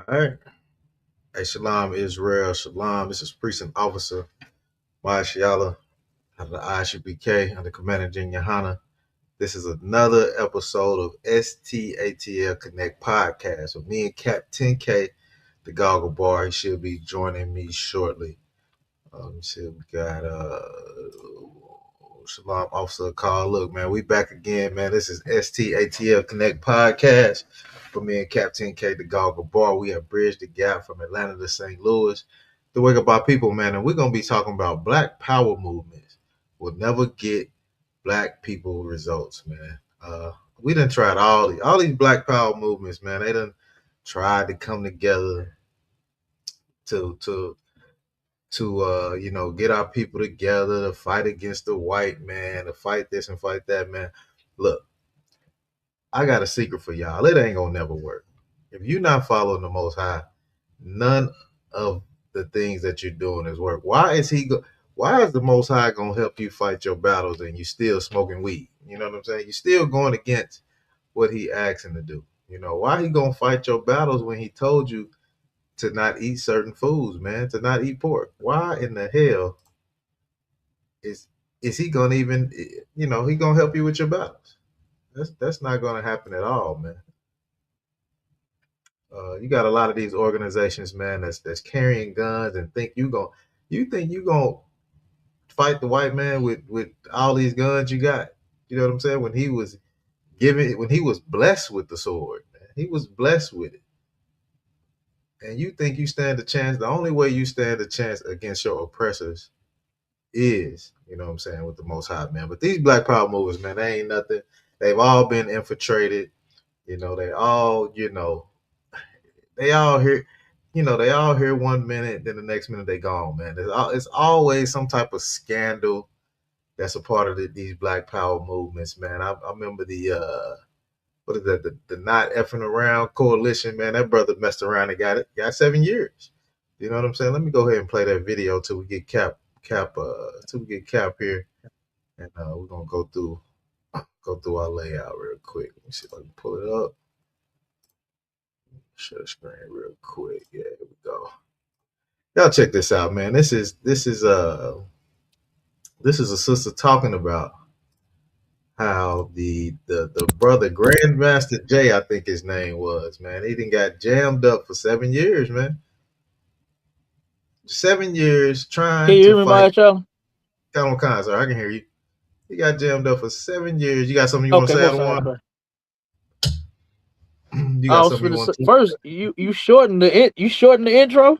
All right. Hey, Shalom Israel. Shalom. This is Precinct Officer Mashiala of the ISUPK under Commander Jen Yohana. This is another episode of STATL Connect podcast with me and Captain K, the Goggle Bar. He should be joining me shortly. Let me see. We got Shalom Officer Call. Look, man, we back again, man. This is STATL Connect podcast. For me and Captain K, the Goggle Bar, we have bridged the gap from Atlanta to St. Louis to wake up our people, man. And we're gonna be talking about Black Power movements. Will never get Black people results, man. We done tried all these Black Power movements, man. They done tried to come together to get our people together to fight against the white man, to fight this and fight that, man. Look, I got a secret for y'all. It ain't gonna never work. If you're not following the Most High, none of the things that you're doing is work. Why is why is the Most High gonna help you fight your battles and you still smoking weed? You know what I'm saying? You're still going against what he asking to do. You know, why he gonna fight your battles when he told you to not eat certain foods, man, to not eat pork? Why in the hell is he gonna even, he gonna help you with your battles? That's not gonna happen at all, man. You got a lot of these organizations, man, that's carrying guns and you think you gonna fight the white man with all these guns you got? You know what I'm saying? When he was blessed with the sword, man, he was blessed with it, and you think you stand a chance? The only way you stand a chance against your oppressors is, you know what I'm saying, with the Most High, man. But these Black Power movements, man, they ain't nothing. They've all been infiltrated. They all, they all here, they all here one minute, then the next minute they gone, man. It's always some type of scandal that's a part of these Black Power movements, man. I remember what is that, the Not Effing Around Coalition, man. That brother messed around and got 7 years. You know what I'm saying? Let me go ahead and play that video till we get till we get Cap here, and we're gonna go through our layout real quick. Let me see if I can pull it up. Share the screen real quick. Yeah, here we go. Y'all check this out, man. This is a sister talking about how the brother Grandmaster Jay, I think his name was, man. He done got jammed up for 7 years, man. 7 years Can trying you to hear me, fight. Maestro? Come on, sir. I can hear you. He got jammed up for 7 years. You got something you want to Okay, say, what's up, Adawan? bro? You I got was something you finna want say, to? first, you shorten you shorten the intro?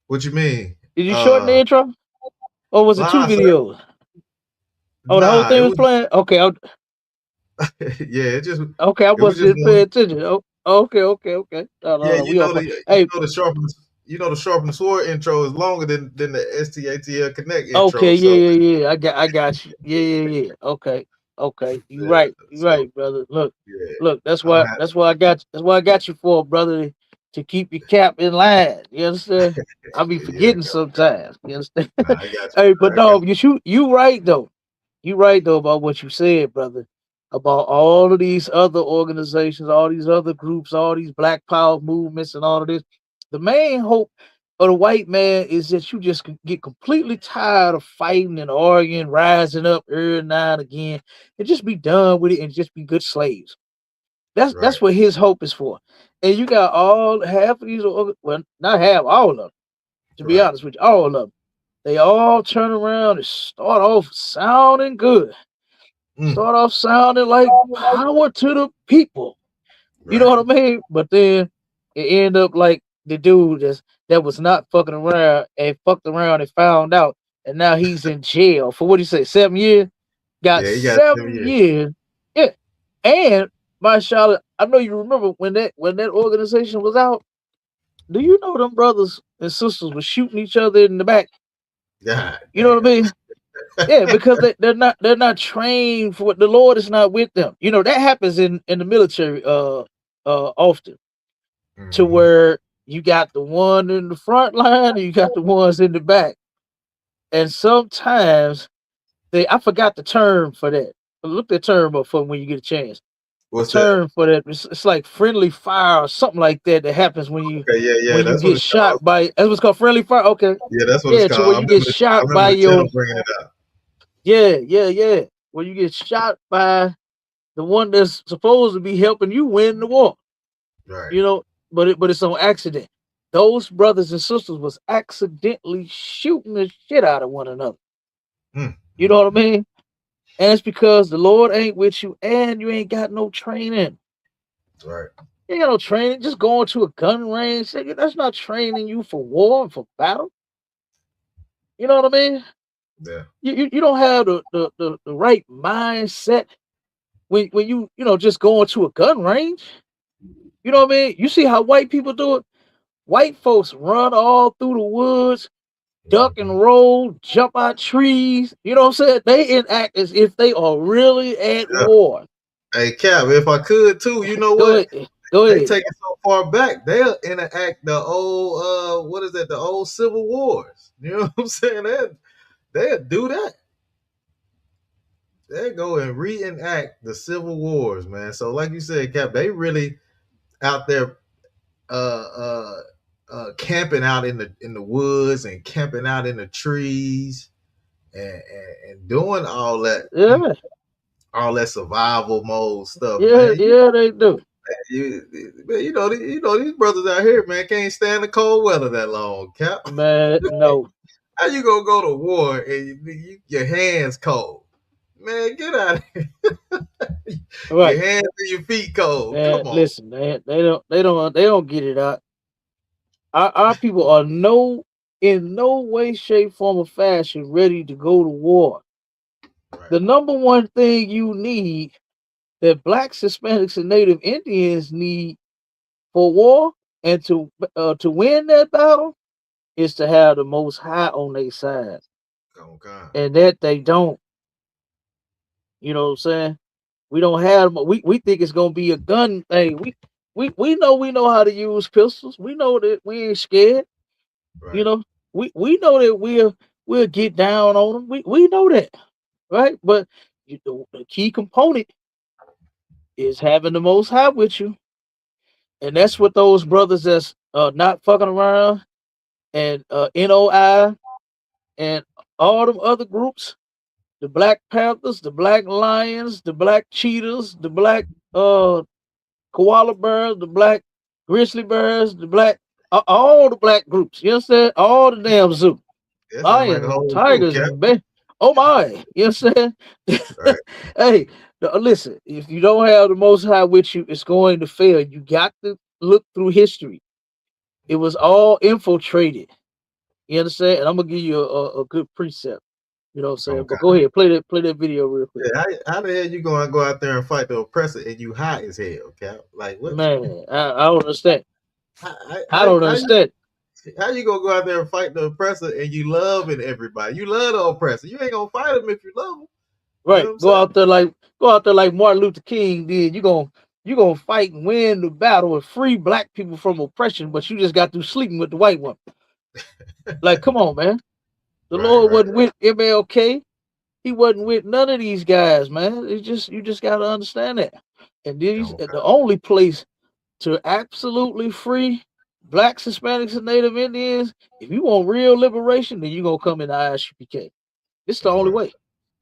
What you mean? Did you shorten the intro? Or was it two Nah, sir. videos? Oh, the whole Nah, thing it was was. playing? Yeah, I it was must just just one. pay attention. Oh, okay. No, Yeah, we on point. Hey, the sharpen the sword intro is longer than the STATL Connect intro. okay, So yeah. I got you. Yeah. Okay. You yeah, right. You so right, brother. Look, yeah, that's I'm why happy. I got you for, brother, to keep your cap in line. You understand? I be Yeah, forgetting sometimes. You understand? nah, I got Hey, you. but I got no, you right though. You right though about what you said, brother. About all of these other organizations, all these other groups, all these Black Power movements, and all of this. The main hope of the white man is that you just get completely tired of fighting and arguing, rising up every now and again, and just be done with it and just be good slaves. That's right, what his hope is for. And you got all half of these, well, not half, all of them. To be right. honest with you, all of them. They all turn around and start off sounding good. Mm, Start off sounding like power to the people. You know right. what I mean? But then it end up like the dude that was not fucking around and fucked around and found out, and now he's in jail for what he say, 7 years. Got Yeah, he got 7 years. 7 years. Yeah, and my Charlotte, I know you remember when that organization was out. Do you know them brothers and sisters were shooting each other in the back? God You know what I damn. mean? Yeah, because they're not trained for what the Lord is not with them. You know that happens in the military often, to Hmm. where you got the one in the front line and you got the ones in the back, and sometimes I forgot the term for that. Look the term up for when you get a chance. What's that? term for that. It's like friendly fire or something like that that happens Okay, yeah, when you that's what get it's called. shot by. That's what's called friendly fire. Okay, Yeah, that's what it's yeah, to where called. you get I shot remember by the channel your bringing it out. yeah. Where you get shot by the one that's supposed to be helping you win the war. Right. You know, but it's on accident. Those brothers and sisters was accidentally shooting the shit out of one another. Mm, You know what I mean? And it's because the Lord ain't with you and you ain't got no training. right. You ain't got no training. Just going to a gun range, that's not training you for war and for battle. You know what I mean? Yeah. You don't have the right mindset when you know just going to a gun range. You know what I mean? You see how white people do it? White folks run all through the woods, duck Mhm. and roll, jump out trees. You know what I'm saying? They enact as if they are really at Yeah. war. Hey, Cap, if I could too, you know Go what? ahead. Go They ahead. take it so far back, they'll enact the old what is that, the old civil wars. You know what I'm saying? They'll do that. They go and reenact the civil wars, man. So like you said, Cap, they really out there uh uh camping out in the woods and camping out in the trees and doing Yeah, all that survival mode stuff, yeah, man. yeah, they do. These brothers out here, man, can't stand the cold weather that long, Cap. Man, no. How you gonna go to war and your hands cold? Man, get out of here. Your Right. hands and your feet cold. Man, Come on. listen, man, they don't get it out. Our people are in no way, shape, form, or fashion ready to go to war. Right. The number one thing you need that blacks, Hispanics, and Native Indians need for war and to win that battle is to have the Most High on their side, Okay. and that they don't. You know what I'm saying? We don't have. We think it's gonna be a gun thing. We know how to use pistols. We know that we ain't scared. You Right. know, we know that we'll get down on them. We know that, right? But the key component is having the Most High with you, and that's Mhm. what those brothers that's not fucking around and NOI and all them other groups, the Black Panthers, the Black Lions, the Black Cheetahs, the Black uh koala bears, the black grizzly bears, all the black groups. You understand? All the damn zoo, That sounds like a lions and whole zoo, tigers Cap. and bear. Oh my! You understand? Right. Hey, listen. If you don't have the Most High with you, it's going to fail. You got to look through history. It was all infiltrated. You understand? And I'm gonna give you a good precept. You know what I'm saying? Okay. But go ahead, play that video real quick. Yeah, how the hell you gonna go out there and fight the oppressor and you high as hell, Cap? Like what? Man, I don't understand. How, I how, don't how, understand. how you gonna go out there and fight the oppressor and you loving everybody? You love the oppressor. You ain't gonna fight him if you love him. You know Right. what I'm saying? Go out there like Martin Luther King did. You gonna fight and win the battle and free black people from oppression, but you just got through sleeping with the white one. Like, come on, man. The Right, Lord right. wasn't with MLK. He wasn't with none of these guys, man. You just gotta understand that. And Okay. the only place to absolutely free blacks, Hispanics, and Native Indians, if you want real liberation, then you gonna come in the ISUPK. This is the All only right. way.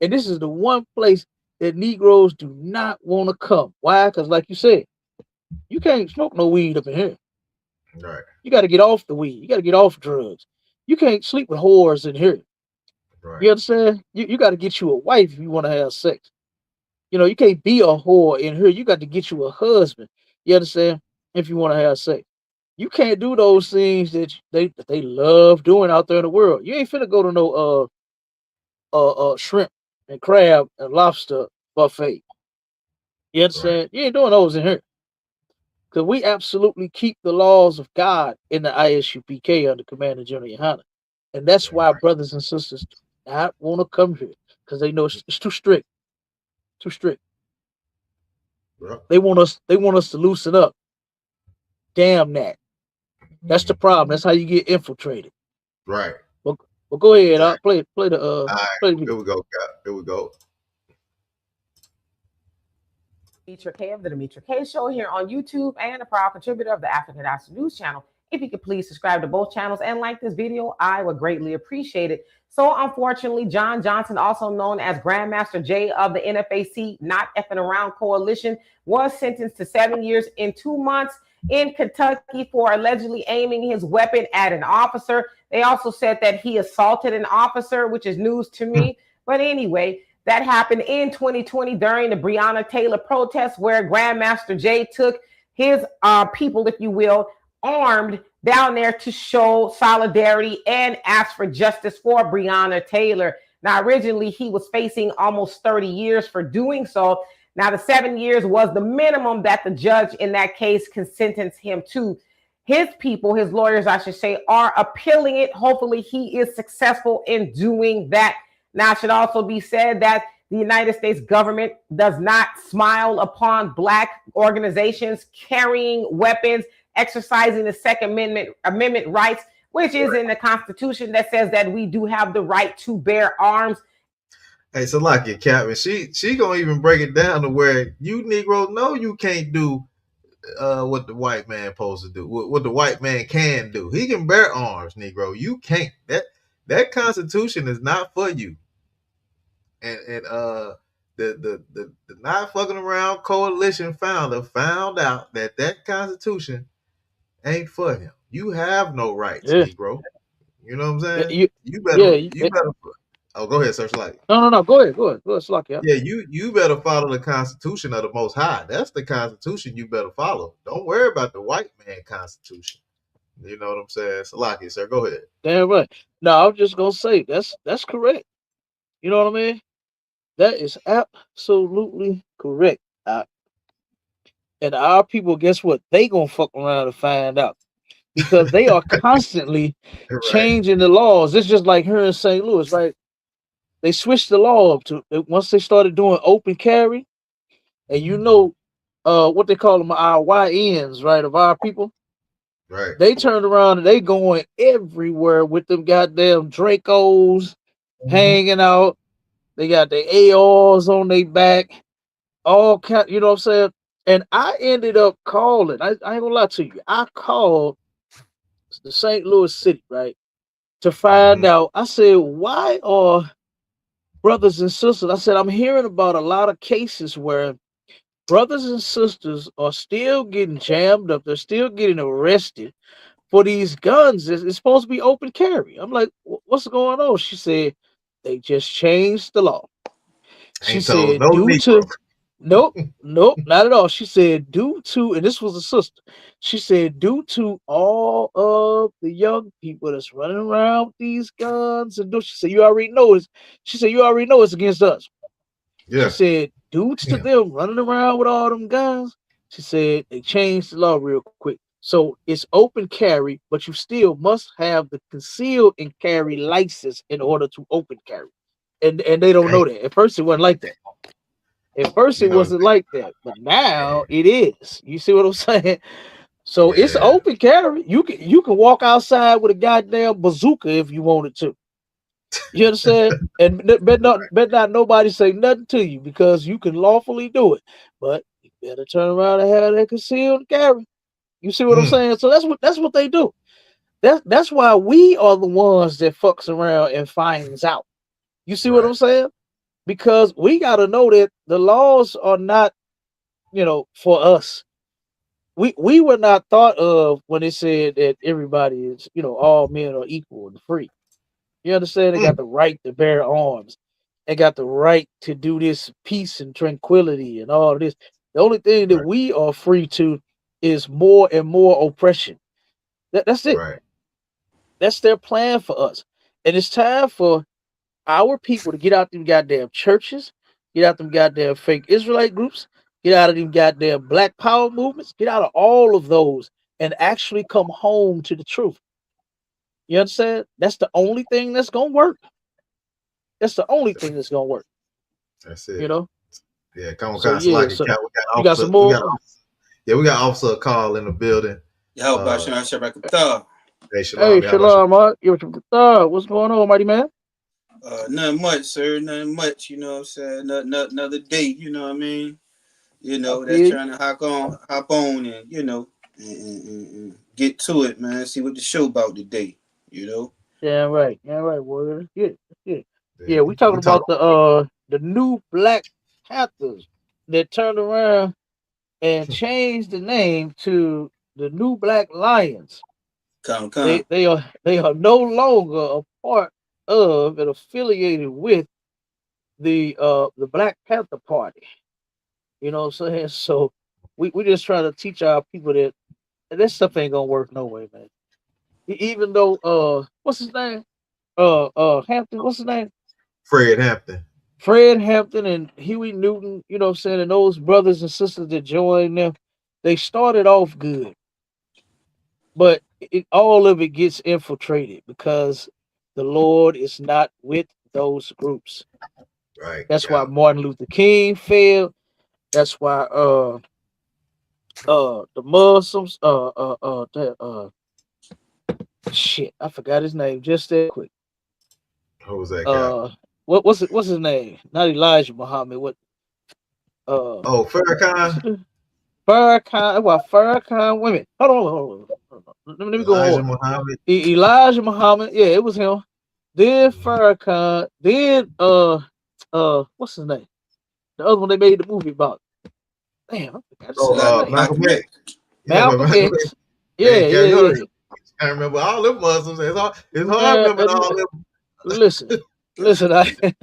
And this is the one place that Negroes do not want to come. Why? Because, like you said, you can't smoke no weed up in here. Right. You got to get off the weed. You got to get off drugs. You can't sleep with whores in here. Right. You understand? You got to get you a wife if you want to have sex. You know, you can't be a whore in here. You got to get you a husband. You understand? If you want to have sex. You can't do those things that they love doing out there in the world. You ain't finna go to no shrimp and crab and lobster buffet. You Right. understand? You ain't doing those in here. Because we absolutely keep the laws of God in the ISUPK under Commander General Yohana. And that's why Right. brothers and sisters do not want to come here. Because they know it's too strict. Too strict. Yep. They want us to loosen up. Damn that. That's the Mhm. problem. That's how you get infiltrated. Right. But, but go ahead, Exactly. play All right. the video. Here we go, Cap. Here we go. Demetra K of the Demetra K Show here on YouTube and a proud contributor of the African Diaspora News Channel. If you could please subscribe to both channels and like this video, I would greatly appreciate it. So unfortunately, John Johnson, also known as Grandmaster Jay of the NFAC Not Effing Around Coalition, was sentenced to 7 years and 2 months in Kentucky for allegedly aiming his weapon at an officer. They also said that he assaulted an officer, which is news to me. But anyway, that happened in 2020 during the Breonna Taylor protests, where Grandmaster Jay took his people, if you will, armed down there to show solidarity and ask for justice for Breonna Taylor. Now, originally, he was facing almost 30 years for doing so. Now, the 7 years was the minimum that the judge in that case can sentence him to. His people, his lawyers, I should say, are appealing it. Hopefully, he is successful in doing that. Now, it should also be said that the United States government does not smile upon Black organizations carrying weapons, exercising the Second Amendment rights, which is in the Constitution, that says that we do have the right to bear arms. Hey, so like it, Captain, she gonna even break it down to where you Negroes know you can't do what the white man supposed to do, what the white man can do. He can bear arms, Negro. You can't. That Constitution is not for you. And the Not Fucking Around Coalition founder found out that Constitution ain't for him. You have no rights, Negro. You know what I'm saying? You better. Oh, go ahead, Searchlight. No. Go ahead. Slock, yeah. Yeah, you better follow the Constitution of the Most High. That's the Constitution you better follow. Don't worry about the white man Constitution. You know what I'm saying? Salaki, sir, go ahead. Damn right. No, I'm just gonna say that's correct. You know what I mean? That is absolutely correct. And our people, guess what? They gonna fuck around and find out, because they are constantly changing the laws. It's just like here in St. Louis, right? They switched the law up to once they started doing open carry, and you know what they call them, our YNs, right, of our people. Right. They turned around and they going everywhere with them goddamn Dracos hanging out. They got the ARs on their back, all kind, you know what I'm saying? And I ended up calling. I ain't gonna lie to you. I called the St. Louis City, right, to find out. I said, why are brothers and sisters? I said, I'm hearing about a lot of cases where brothers and sisters are still getting jammed up. They're still getting arrested for these guns. It's supposed to be open carry. I'm like, what's going on? She said, they just changed the law. She said, nope, not at all. She said, due to, and this was a sister, she said, due to all of the young people that's running around with these guns, and she said, you already know it's against us. Yeah. She said, due to them running around with all them guns, she said they changed the law real quick. So it's open carry, but you still must have the concealed and carry license in order to open carry. And they don't know that. At first it wasn't like that. At first it wasn't like that, but now it is. You see what I'm saying? So it's open carry. You can walk outside with a goddamn bazooka if you wanted to. You understand? And bet not nobody say nothing to you, because you can lawfully do it. But you better turn around and have that concealed carry. You see what I'm saying? So that's what they do. That's why we are the ones that fucks around and finds out. You see what I'm saying? Because we got to know that the laws are not, for us. We were not thought of when it said that everybody is, all men are equal and free. You understand? They got the right to bear arms. They got the right to do this peace and tranquility and all this. The only thing that we are free to is more and more oppression. That's it. Right. That's their plan for us. And it's time for our people to get out them goddamn churches, get out them goddamn fake Israelite groups, get out of them goddamn Black Power movements, get out of all of those and actually come home to the truth. You understand? That's the only thing that's going to work. That's the only thing that's going to work. That's it. Yeah, come on, guys. We got some more. We got Officer Carl in the building. Yo, hey, Shalom, what's going on, mighty man? Nothing much, sir. Nothing much. You know what I'm saying? Another day. You know what I mean? you I know, that's feel you. trying to hop on, and and get to it, man. See what the show about today, you know. Yeah, right. Yeah, right. Well, yeah, yeah, Yeah, yeah. We talking we talk. about the new Black Panthers that turned around and changed the name to the New Black Lions. Come. They are no longer a part of and affiliated with the Black Panther Party. You know what I'm saying? So we just trying to teach our people that this stuff ain't gonna work no way, man. Even though what's his name? Hampton, what's his name? Fred Hampton. Fred Hampton and Huey Newton, you know what I'm saying, and those brothers and sisters that joined them, they started off good, but all of it gets infiltrated because the Lord is not with those groups. Right. That's why Yeah. Martin Luther King failed. That's why the Muslims shit, I forgot his name just that quick. Who was that, Cap? Uh what's his name? Not Elijah Muhammad. What uh Oh, what's Farrakhan. it? Farrakhan, well, Farrakhan women. Hold on. Let me go in Elijah order. Muhammad. Elijah Muhammad, yeah, it was him. Then Farrakhan, then what's his name? The other one they made the movie about. Damn, I forgot to say his Oh, name. Malcolm Malcolm X. X. Yeah, but Malcolm Malcolm X. X. Hey, Yeah, Cap, yeah, you know, yeah. I remember all them Muslims. It's hard Man, remembering all them listen, listen. I mean,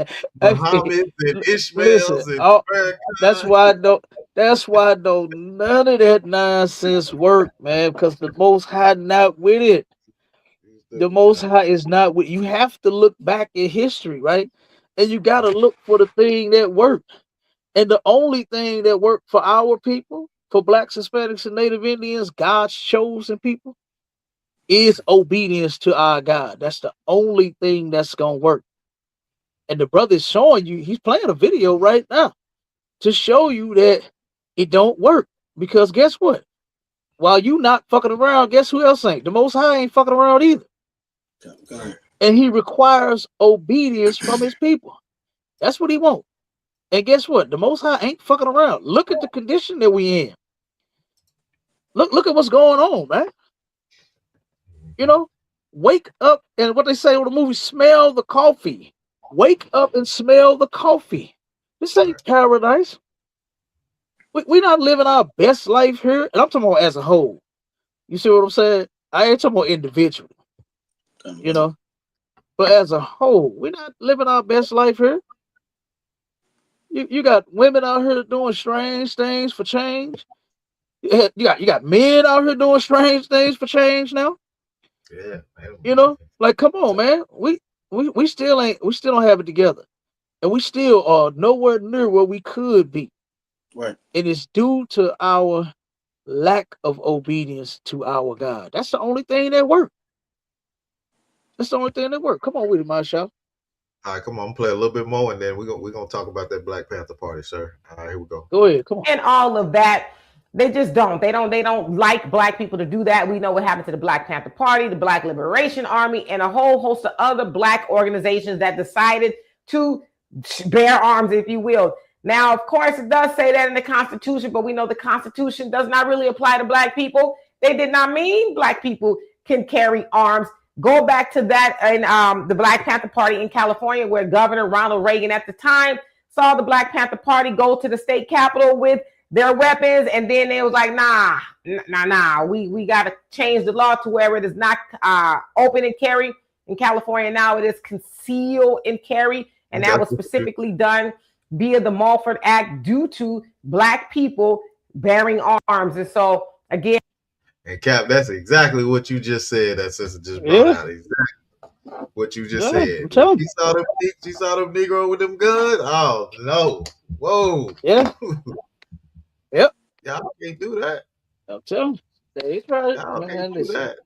Muhammad's and listen. Ishmaels and That's Farrakhan. why I don't. That's why I don't none of that nonsense work, man. Because the Most High not with it. The Most High is not with. You have to look back in history, right? And you got to look for the thing that worked. And the only thing that worked for our people, for Blacks, Hispanics, and Native Indians, God's chosen people, is obedience to our God. That's the only thing that's gonna work. And the brother is showing you, he's playing a video right now to show you that it don't work. Because guess what? While you not fucking around, guess who else ain't? The Most High ain't fucking around either. Come. And he requires obedience from his people. That's what he wants. And guess what? The Most High ain't fucking around. Look at the condition that we in. Look at what's going on, man. You know, wake up and what they say on the movie, smell the coffee. Wake up and smell the coffee. This ain't paradise. We're not living our best life here. And I'm talking about as a whole. You see what I'm saying? I ain't talking about individually, you know. But as a whole, we're not living our best life here. You got women out here doing strange things for change. You got men out here doing strange things for change now. Yeah, You know, like come on, man. We still don't have it together. And we still are nowhere near where we could be. Right. It is due to our lack of obedience to our God. That's the only thing that worked. That's the only thing that worked. Come on with it, Marshall. all right, come on, play a little bit more, and then we're gonna talk about that Black Panther Party, sir. All right, here we go. Go ahead. Come on. And all of that. They just don't. They don't like black people to do that. We know what happened to the Black Panther Party, the Black Liberation Army, and a whole host of other black organizations that decided to bear arms, if you will. Now, of course, it does say that in the Constitution, but we know the Constitution does not really apply to black people. They did not mean black people can carry arms. Go back to that in the Black Panther Party in California, where Governor Ronald Reagan at the time saw the Black Panther Party go to the state capitol with their weapons, and then they was like, nah, we got to change the law to where it is not open and carry in California. Now it is conceal and carry, and that was specifically done via the Mulford Act due to black people bearing arms. And so again, and Cap, that's exactly what you just said. That sister just brought out exactly what you just said. Tell She saw them Negro with them guns. Oh no! Whoa! Yeah. Yep. Y'all can't do that. I'm telling you. They tried it. Y'all Man, can't do listen. that.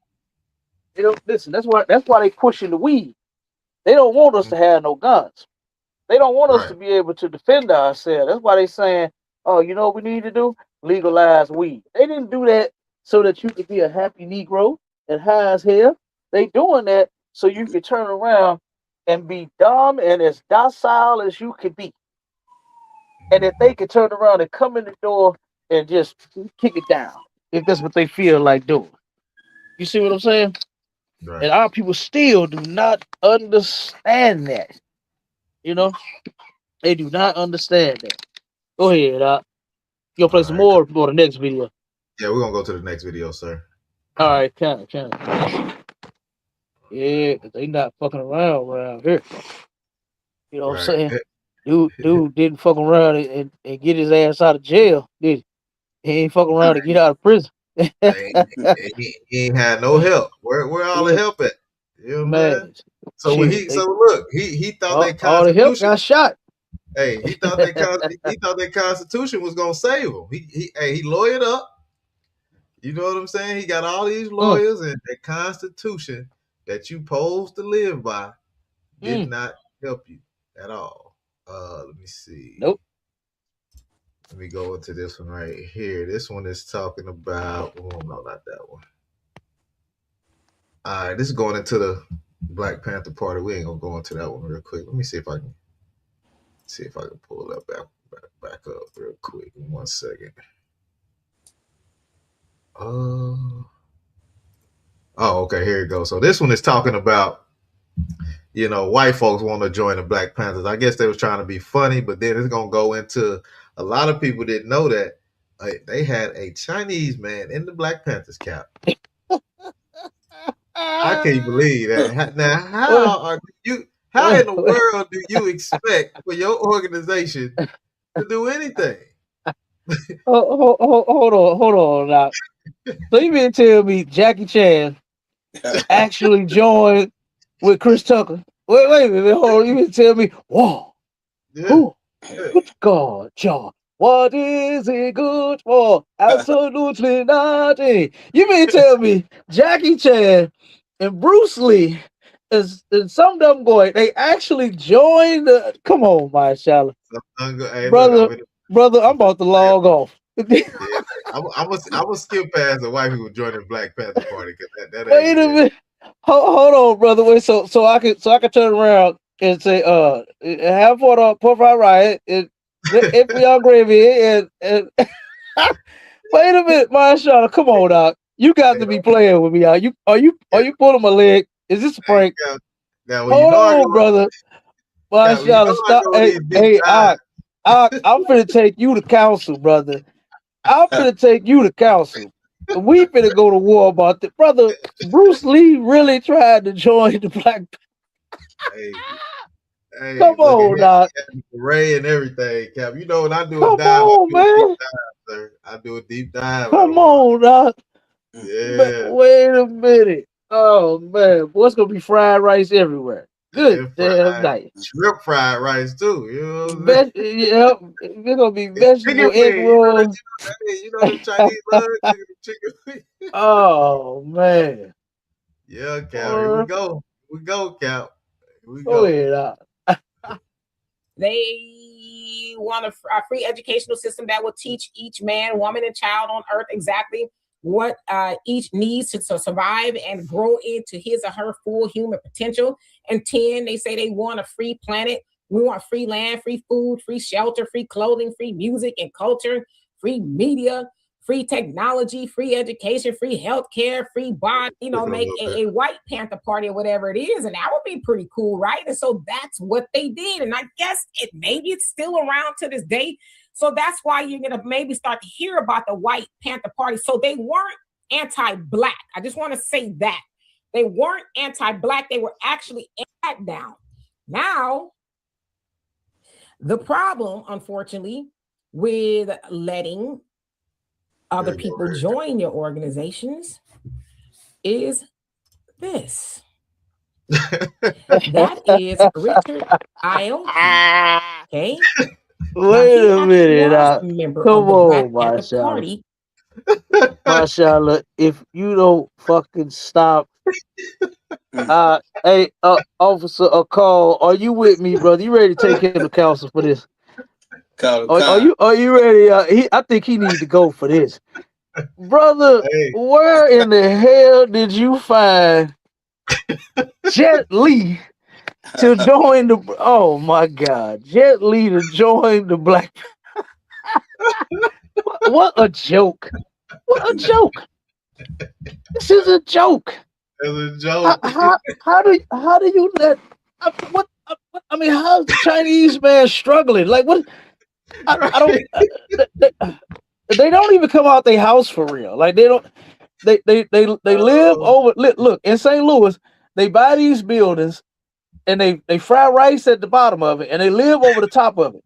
They don't listen. That's why they pushing the weed. They don't want us to have no guns. They don't want us to be able to defend ourselves. That's why they saying, oh, you know what we need to do? Legalize weed. They didn't do that so that you could be a happy Negro and high as hell. They doing that so you can turn around and be dumb and as docile as you could be. and that they can turn around and come in the door and just kick it down if that's what they feel like doing. You see what I'm saying? Right. And our people still do not understand that. You know, they do not understand that. Go ahead, you'll play All some right. more for the next video. Yeah, we're gonna go to the next video, sir. All right, kind of. Yeah, 'cause they not fucking around here. You know what I'm saying? Dude didn't fuck around and get his ass out of jail, did he? He ain't fucking around to get out of prison. He ain't had no help. Where all the Yeah, help at? You know what I'm saying? man. So when Shit, he thought that all the help Constitution. got shot. Hey, he thought that Constitution was gonna save him. He lawyered up. You know what I'm saying? He got all these lawyers, and the Constitution that you supposed to live by did not help you at all. Let me see. Nope. Let me go into this one right here. This one is talking about. Oh no, not that one. All right, this is going into the Black Panther Party. We ain't gonna go into that one real quick. Let me see if I can pull that back up real quick in 1 second. Oh, okay, here it goes. So this one is talking about, white folks want to join the Black Panthers. I guess they was trying to be funny, but then it's gonna go into a lot of people didn't know that they had a Chinese man in the Black Panthers cap. I can't believe that. Now, how in the world do you expect for your organization to do anything? Hold on now. So you mean to tell me Jackie Chan actually joined with Chris Tucker? Wait a minute, hold on. You mean to tell me, whoa, who? Good God, John. What is it good for? Absolutely nothing. You mean to tell me Jackie Chan and Bruce Lee and some of them going, they actually joined the. Come on, Mashallah. Hey, brother, I'm about to log off. I was skip past the white people joining the Black Panther Party because that Wait a minute. Hold on, brother. Wait, so I can turn around and say, have for the Port Riot and if we are gravy and wait a minute, Mashallah. Come on, Doc. You got to be playing with me. Are you pulling my leg? Is this a prank? Now, hold on, brother. Mashallah, stop. Hey, I'm finna take you to council, brother. I'm finna take you to council. We finna go to war about this. Brother, Bruce Lee really tried to join the Black Hey, come on, Doc. Ray and everything, Cap. You know when I do come a dive, on, man. Sir. I do a deep dive. Come on, Doc. Yeah. Wait a minute. Oh man, what's gonna be fried rice everywhere? Good damn night. Shrimp fried rice too. You know what I'm saying? Yep. It's gonna be vegetable egg rolls. You know the Chinese love chicken. Oh man. Yeah, Cap. Here we go. We go, Cap. Here we go ahead. They want a free educational system that will teach each man, woman, and child on earth exactly what each needs to survive and grow into his or her full human potential. And 10, they say they want a free planet. We want free land, free food, free shelter, free clothing, free music and culture, free media, free technology, free education, free healthcare, free bond, make a White Panther Party or whatever it is. And that would be pretty cool, right? And so that's what they did. And I guess maybe it's still around to this day. So that's why you're going to maybe start to hear about the White Panther Party. So they weren't anti-Black. I just want to say that. They weren't anti-Black. They were actually anti-down. Now, the problem, unfortunately, with letting other people join your organizations is this. That is Richard Aoki. Okay. Wait a minute. Come on, Mashallah. Mashallah, if you don't fucking stop. Hey, officer, a call. Are you with me, brother? You ready to take him to council for this? Are you ready? I think he needs to go for this. Brother, where in the hell did you find Jet Li to join the? Oh my God, Jet Li to join the Black. What a joke! What a joke! This is a joke. As a joke. How do you let I mean, how's the Chinese man struggling? Like what? I don't. They don't even come out their house for real. Like they don't. They live over. Look in St. Louis. They buy these buildings and they fry rice at the bottom of it and they live over the top of it.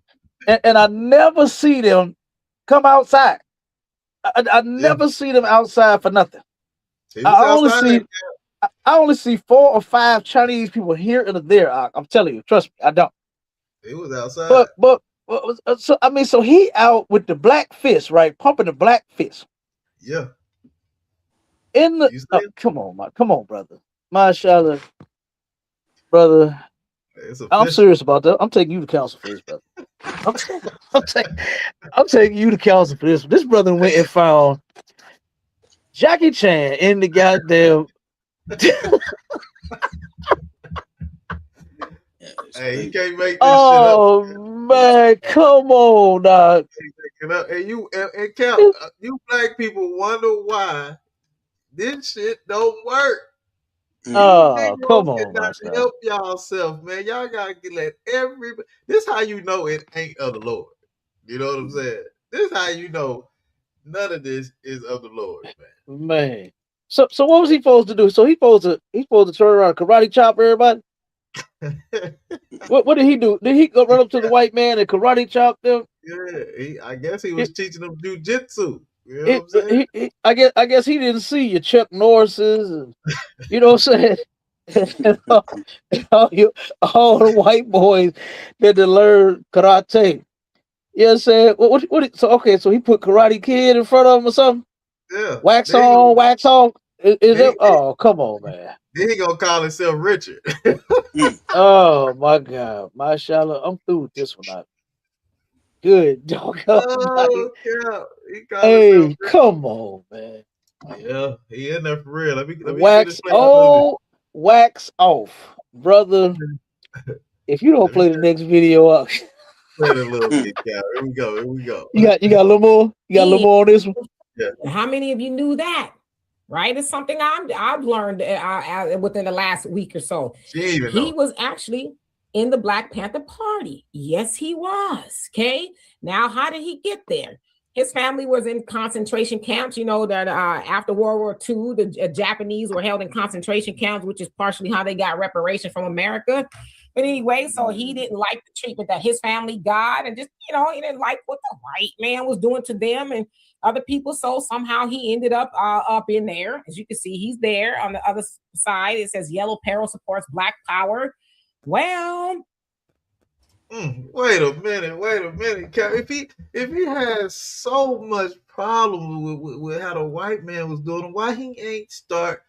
And I never see them come outside. I never see them outside for nothing. I only see 4 or 5 Chinese people here and there. I'm telling you, trust me, I don't. He was outside. But so I mean, so he out with the black fist, right? Pumping the black fist. Yeah. In the come on, brother. Mashallah, brother. I'm serious about that. I'm taking you to counsel for this, brother. I'm taking you to counsel for this. This brother went and found Jackie Chan in the goddamn. Hey, you can't make this oh, shit up. Man, come on, dog. And you black people wonder why this shit don't work. Oh, come on, man. Help y'allself, man. Y'all gotta let everybody. This how you know it ain't of the Lord. You know what I'm saying? This how you know none of this is of the Lord, man. Man. So what was he supposed to do? So he's supposed to turn around and karate chop everybody? What did he do? Did he go run up to the white man and karate chop them? Yeah, I guess he was teaching them jujitsu. You know what I'm saying? I guess he didn't see your Chuck Norris's, and, you know what I'm saying? all the white boys that learn karate. You know what I'm saying? So he put Karate Kid in front of him or something? Yeah. Wax on, wax off. Oh, come on, man. Then he gonna call himself Richard. Oh my God. Mashallah. I'm through with this one. Good dog. Oh, yeah. Hey, come on, man. Yeah, he in there for real. Let me wax on, wax off. Brother. If you don't play the next video up. Play it a little bit, yeah. Here we go. You got a little more? You got a little more on this one? Yeah. How many of you knew that? Right? It's something I've learned within the last week or so. He was actually in the Black Panther Party. Yes, he was. Okay. Now, how did he get there? His family was in concentration camps. You know that after World War II, the Japanese were held in concentration camps, which is partially how they got reparation from America. But anyway, so he didn't like the treatment that his family got, and just, he didn't like what the white man was doing to them and other people. So somehow he ended up in there. As you can see, he's there on the other side. It says Yellow Peril supports Black Power. Well, wait a minute. If he has so much problem with how the white man was doing, why he ain't start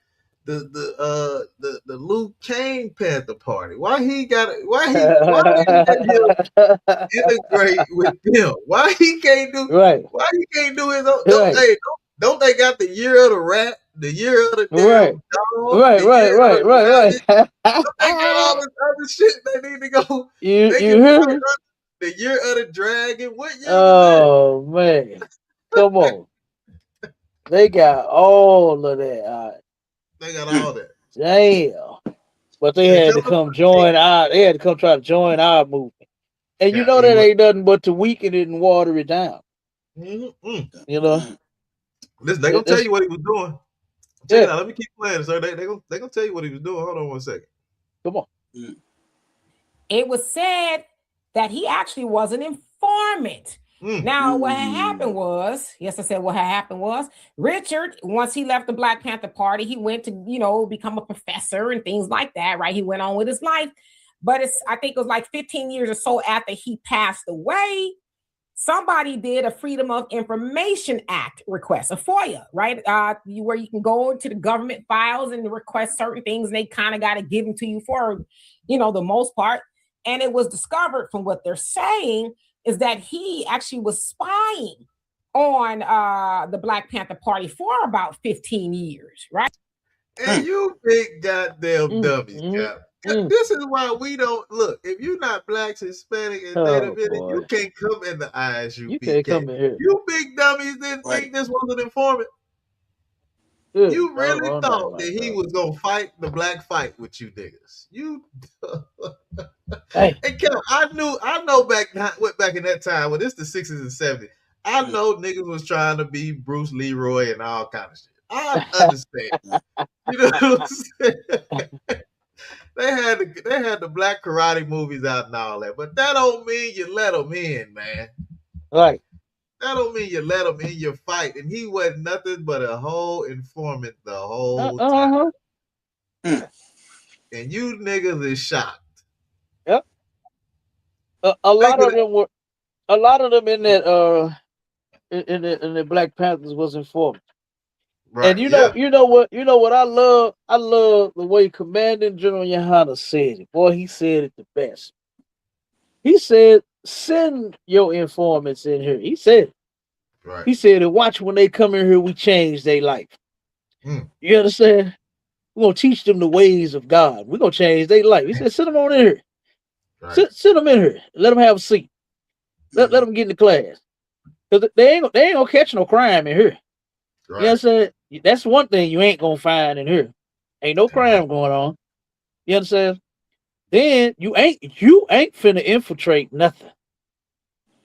the Luke Kane Panther Party? Why he integrate with them? Why he can't do his own? Don't they got the year of the rat, the year of the damn dog? Right. They got all this other shit they need to go. You hear me? The year of the dragon. What year? Oh man, come on. They got all of that. They got all that. Damn. But they had to come join they had to come try to join our movement. And you know that ain't nothing but to weaken it and water it down. Mm-hmm. You know? Listen, they gonna tell you what he was doing. Let me keep playing, sir. They gonna tell you what he was doing. Hold on one second. Come on. It was said that he actually was an informant. Now, what had happened was, Richard, once he left the Black Panther Party, he went to, become a professor and things like that, right? He went on with his life. But I think it was like 15 years or so after he passed away, somebody did a Freedom of Information Act request, a FOIA, right? Where you can go into the government files and request certain things, and they kind of got to give them to you for, the most part. And it was discovered from what they're saying is that he actually was spying on the Black Panther Party for about 15 years, right? And you big goddamn dummies, Cap. This is why we don't look. If you're not Black, Hispanic, and Native Oh Indian, you boy, can't come in the you can't ISUPK. come in here. You big dummies didn't Right. think this was an informant. Good You really doggone thought dynamite, that he dog. was gonna fight the black fight with you niggas. You Hey, and Kev, I know back in that time when it's the 60s and 70s. I Mm. know niggas was trying to be Bruce Leroy and all kind of shit. I understand. You know what I'm saying? They had the black karate movies out and all that, but that don't mean you let them in, man. right. That don't mean you let him in your fight. And he wasn't nothing but a whole informant the whole time. Uh-huh. And you niggas is shocked. Yep. A lot of them were. A lot of them in that in the Black Panthers was informed. Right. And you know what I love? I love the way Commanding General Yohana said it. Boy, he said it the best. He said, "Send your informants in here." He said, Right. he said, "And watch when they come in here, we change their life." Mm. You understand? We're gonna teach them the ways of God. We're gonna change their life. He said, "Send them on in here. Right. Send them in here. Let them have a seat. Let them get in the class. Because they ain't gonna catch no crime in here." Right. You know what I'm saying? That's one thing you ain't gonna find in here. Ain't no crime going on. You understand? Then you ain't finna infiltrate nothing.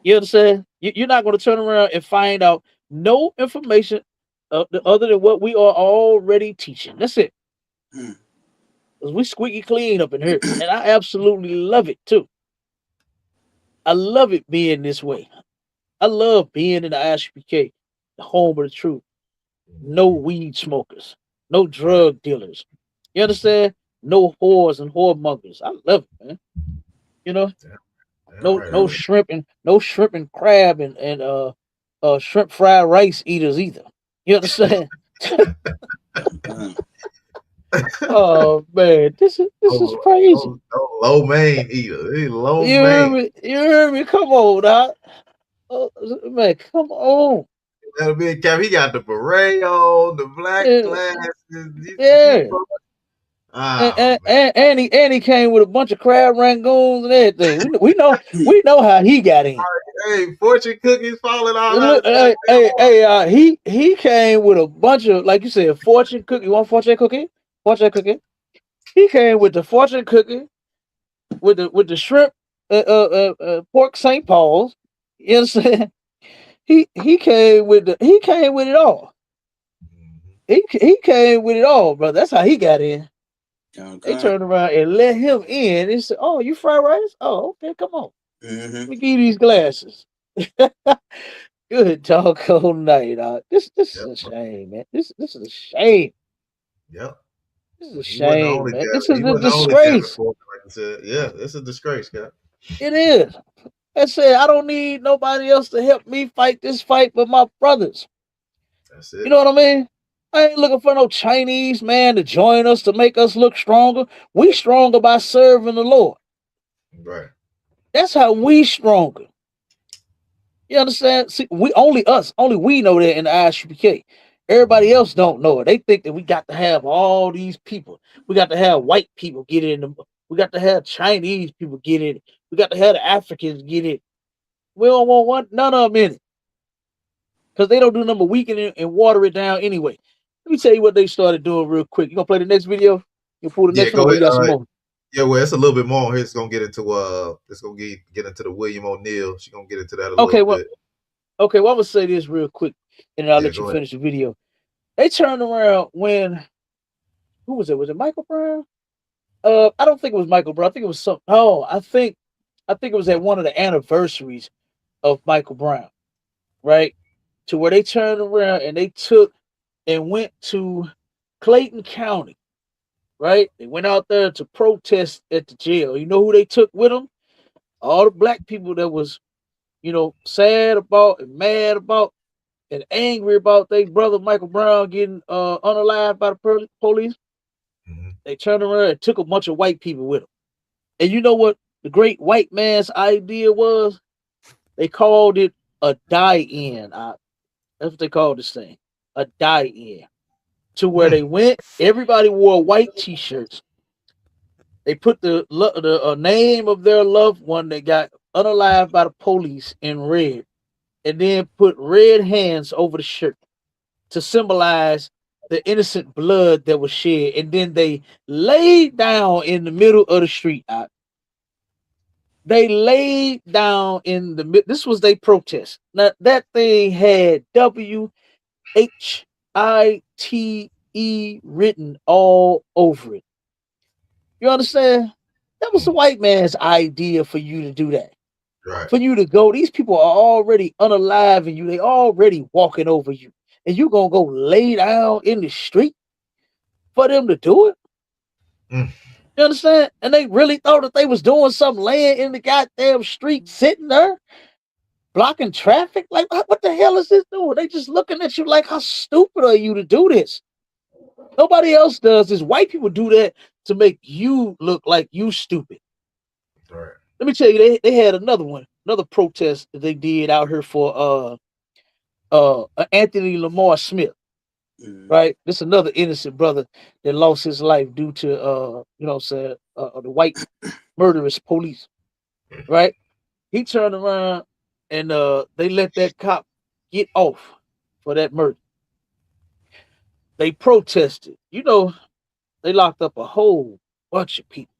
You understand? You're not gonna turn around and find out no information other than what we are already teaching. That's it. Mm. Cause we squeaky clean up in here, and I absolutely love it too. I love it being this way. I love being in the ISPK, the home of the truth. No weed smokers, no drug dealers. You understand? No whores and whoremongers. I love it, man. You know, no shrimp and crab and shrimp fried rice eaters either. You understand? Oh man, this is crazy. Low main eater. He's low You main. heard me? You heard me? Come on, Doc. Man, come on. That'll be a cap. He got the beret on, the black glasses. Yeah. Oh, And he came with a bunch of crab rangoons and everything. We know how he got in. Hey, fortune cookies falling out. Look, he came with a bunch of, like you said, fortune cookie. You want fortune cookie? Fortune cookie. He came with the fortune cookie, with the shrimp, pork St. Paul's. You know what I'm saying? He came with it all. He came with it all, brother. That's how he got in. They turned around and let him in and said, "Oh, you fried rice? Oh, okay, come on. Let me give you these glasses." Good doggone night, This is a shame, man. This is a shame. Yep. This is a shame, man. This is a disgrace. Yeah, it's a disgrace, guy. It is. I said, I don't need nobody else to help me fight this fight but my brothers. That's it. You know what I mean? I ain't looking for no Chinese man to join us to make us look stronger. We stronger by serving the Lord. Right. That's how we stronger. You understand? See, only we know that in the ISUPK. Everybody else don't know it. They think that we got to have all these people. We got to have white people get in. We got to have Chinese people get in. We got to have the Africans get in. We don't want none of them in it. Because they don't do nothing but weaken it and water it down anyway. Let me tell you what they started doing real quick. You gonna play the next video? You pull the next one, or you got some more? Yeah, well, it's a little bit more. It's gonna get into get into the William O'Neal. She's gonna get into that a little bit. Okay, well, I'm gonna say this real quick, and then I'll let you finish the video. They turned around when who was it? Was it Michael Brown? I don't think it was Michael Brown. I think it was some. Oh, I think it was at one of the anniversaries of Michael Brown, right? To where they turned around and they took and went to Clayton County, right? They went out there to protest at the jail. You know who they took with them? All the black people that was, sad about and mad about and angry about their brother Michael Brown getting unalived by the police. Mm-hmm. They turned around and took a bunch of white people with them. And you know what the great white man's idea was? They called it a die-in. That's what they called this thing, a die-in. To where they went, everybody wore white t-shirts. They put the name of their loved one that got unalived by the police in red, and then put red hands over the shirt to symbolize the innocent blood that was shed. And then they laid down in the middle of the street. They laid down in the middle. This was their protest. Now that thing had WHITE written all over it. You understand? That was the white man's idea for you to do that. Right. For you to go, these people are already unalive you. They already walking over you. And you gonna go lay down in the street for them to do it? Mm. You understand? And they really thought that they was doing something, laying in the goddamn street, sitting there, blocking traffic. Like, what the hell is this doing? They just looking at you like, how stupid are you to do this? Nobody else does this. White people do that to make you look like you stupid. Right. Let me tell you, they had another protest that they did out here for Anthony Lamar Smith. Right? This is another innocent brother that lost his life due to the white murderous police. Right? He turned around and they let that cop get off for that murder. They protested. They locked up a whole bunch of people.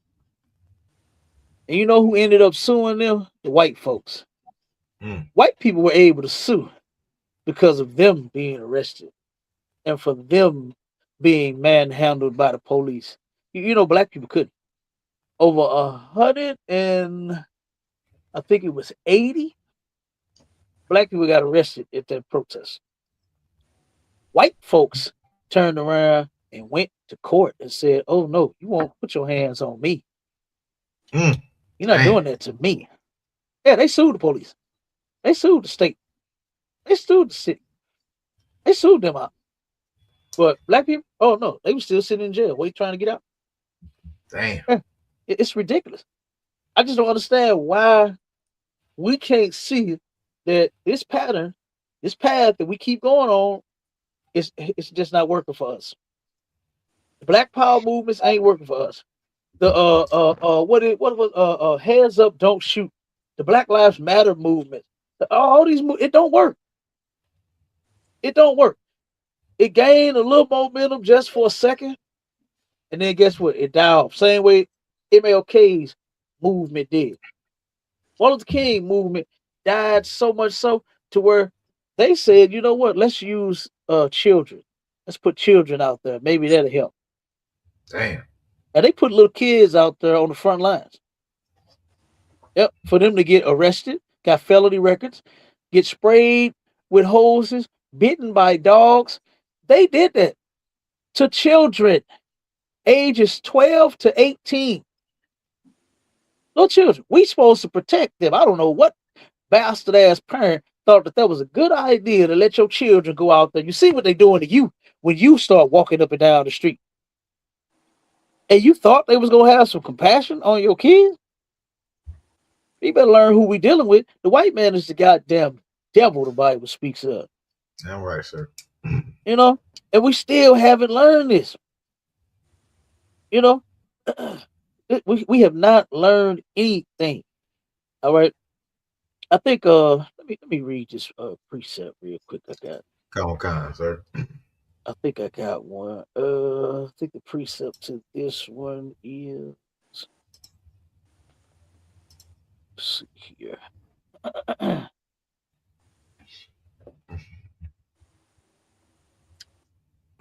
And you know who ended up suing them? The white folks. White people were able to sue because of them being arrested and for them being manhandled by the police. Black people couldn't. Over 100 and I think it was 80 black people got arrested at that protest. White folks turned around and went to court and said, "Oh no, you won't put your hands on me. You're not doing that to me." Yeah, they sued the police. They sued the state. They sued the city. They sued them out. But black people, oh no, they were still sitting in jail. Trying to get out. Damn. Yeah, it's ridiculous. I just don't understand why we can't see that this path that we keep going on, it's just not working for us. The Black Power movements ain't working for us. The hands up, don't shoot. The Black Lives Matter movement. All these it don't work. It don't work. It gained a little momentum just for a second, and then guess what? It died off. Same way MLK's movement did. Martin Luther King movement died so much so to where they said, you know what? Let's use children. Let's put children out there. Maybe that'll help. Damn. And they put little kids out there on the front lines. Yep, for them to get arrested, got felony records, get sprayed with hoses, bitten by dogs. They did that to children ages 12 to 18. Little children. We supposed to protect them. I don't know what bastard ass parent thought that was a good idea to let your children go out there. You see what they're doing to you when you start walking up and down the street. And you thought they was going to have some compassion on your kids? You better learn who we dealing with. The white man is the goddamn devil the Bible speaks of. Damn right, sir. And we still haven't learned this. We have not learned anything. All right. I think let me read this precept real quick. I got Come, sir. I think I got one. I think the precept to this one is, let's see here. I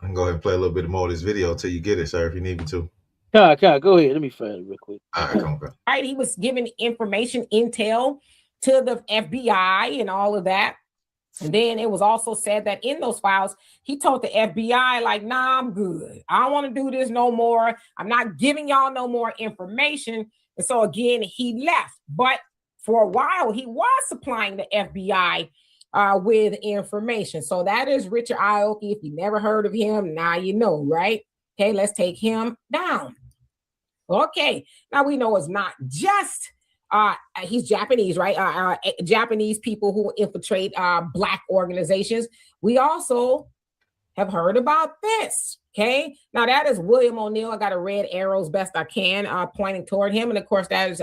can go ahead and play a little bit more of this video until you get it, sir, if you need me to. Go ahead. Let me find it real quick. All right, come on. Right, he was giving information, intel to the FBI and all of that. And then it was also said that in those files, he told the FBI, like, nah, I'm good. I don't want to do this no more. I'm not giving y'all no more information. And so again, he left. But for a while, he was supplying the FBI with information. So that is Richard Aoki. If you never heard of him, now you know, right? Okay, let's take him down. Okay, now we know it's not just he's Japanese, right? Japanese people who infiltrate Black organizations. We also have heard about this. Okay, now that is William O'Neal. I got a red arrow as best I can, pointing toward him, and of course that is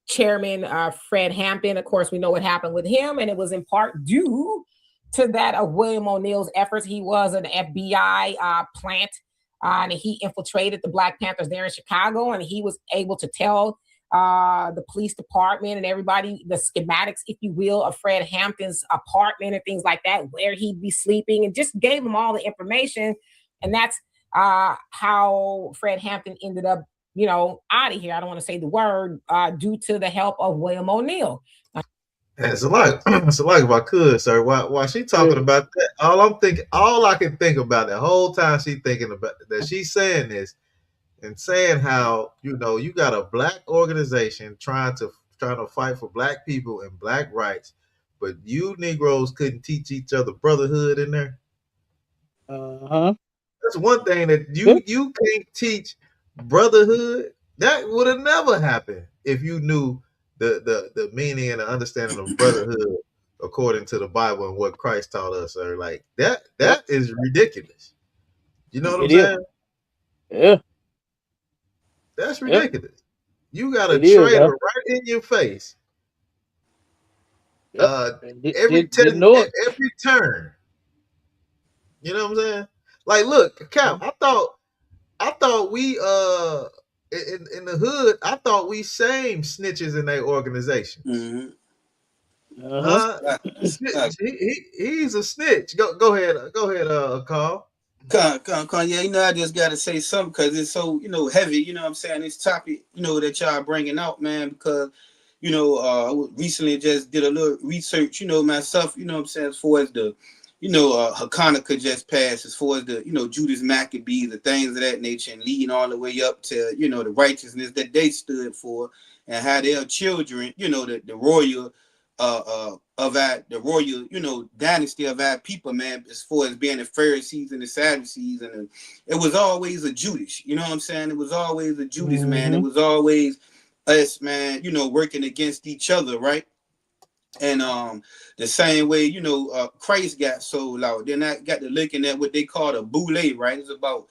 Chairman Fred Hampton. Of course, we know what happened with him, and it was in part due to that of William O'Neal's efforts. He was an FBI plant, and he infiltrated the Black Panthers there in Chicago, and he was able to tell the police department and everybody the schematics, if you will, of Fred Hampton's apartment and things like that, where he'd be sleeping, and just gave them all the information. And that's how Fred Hampton ended up, out of here. I don't want to say the word, due to the help of William O'Neal. It's a lot. It's a lot if I could, sir. While she talking about that, all I can think about the whole time she thinking about that, she's saying this and saying how you got a black organization trying to fight for black people and black rights, but you Negroes couldn't teach each other brotherhood in there. That's one thing that you can't teach brotherhood. That would have never happened if you knew the meaning and the understanding of brotherhood according to the Bible and what Christ taught us, sir. Like that is ridiculous. You know what I'm saying? Yeah. That's ridiculous. You got a traitor right in your face. Every turn. You know what I'm saying? Like, look, Cap, I thought we in the hood, I thought we same snitches in that organization. Mm-hmm. He's a snitch. Go ahead, Carl. Yeah, I just gotta say something because it's so heavy. You know what I'm saying? This topic, that y'all bringing out, man. Because I recently just did a little research, myself. You know what I'm saying? As far as the, Hanukkah just passed. As far as the, Judas Maccabees, the things of that nature, and leading all the way up to the righteousness that they stood for, and how their children, the royal. The royal, dynasty of our people, man, as far as being the Pharisees and the Sadducees, and it was always a Judas, you know what I'm saying? It was always a Judas, man. It was always us, man, working against each other, right? And the same way, Christ got sold out. Then I got to looking at what they call a boule, right? It's about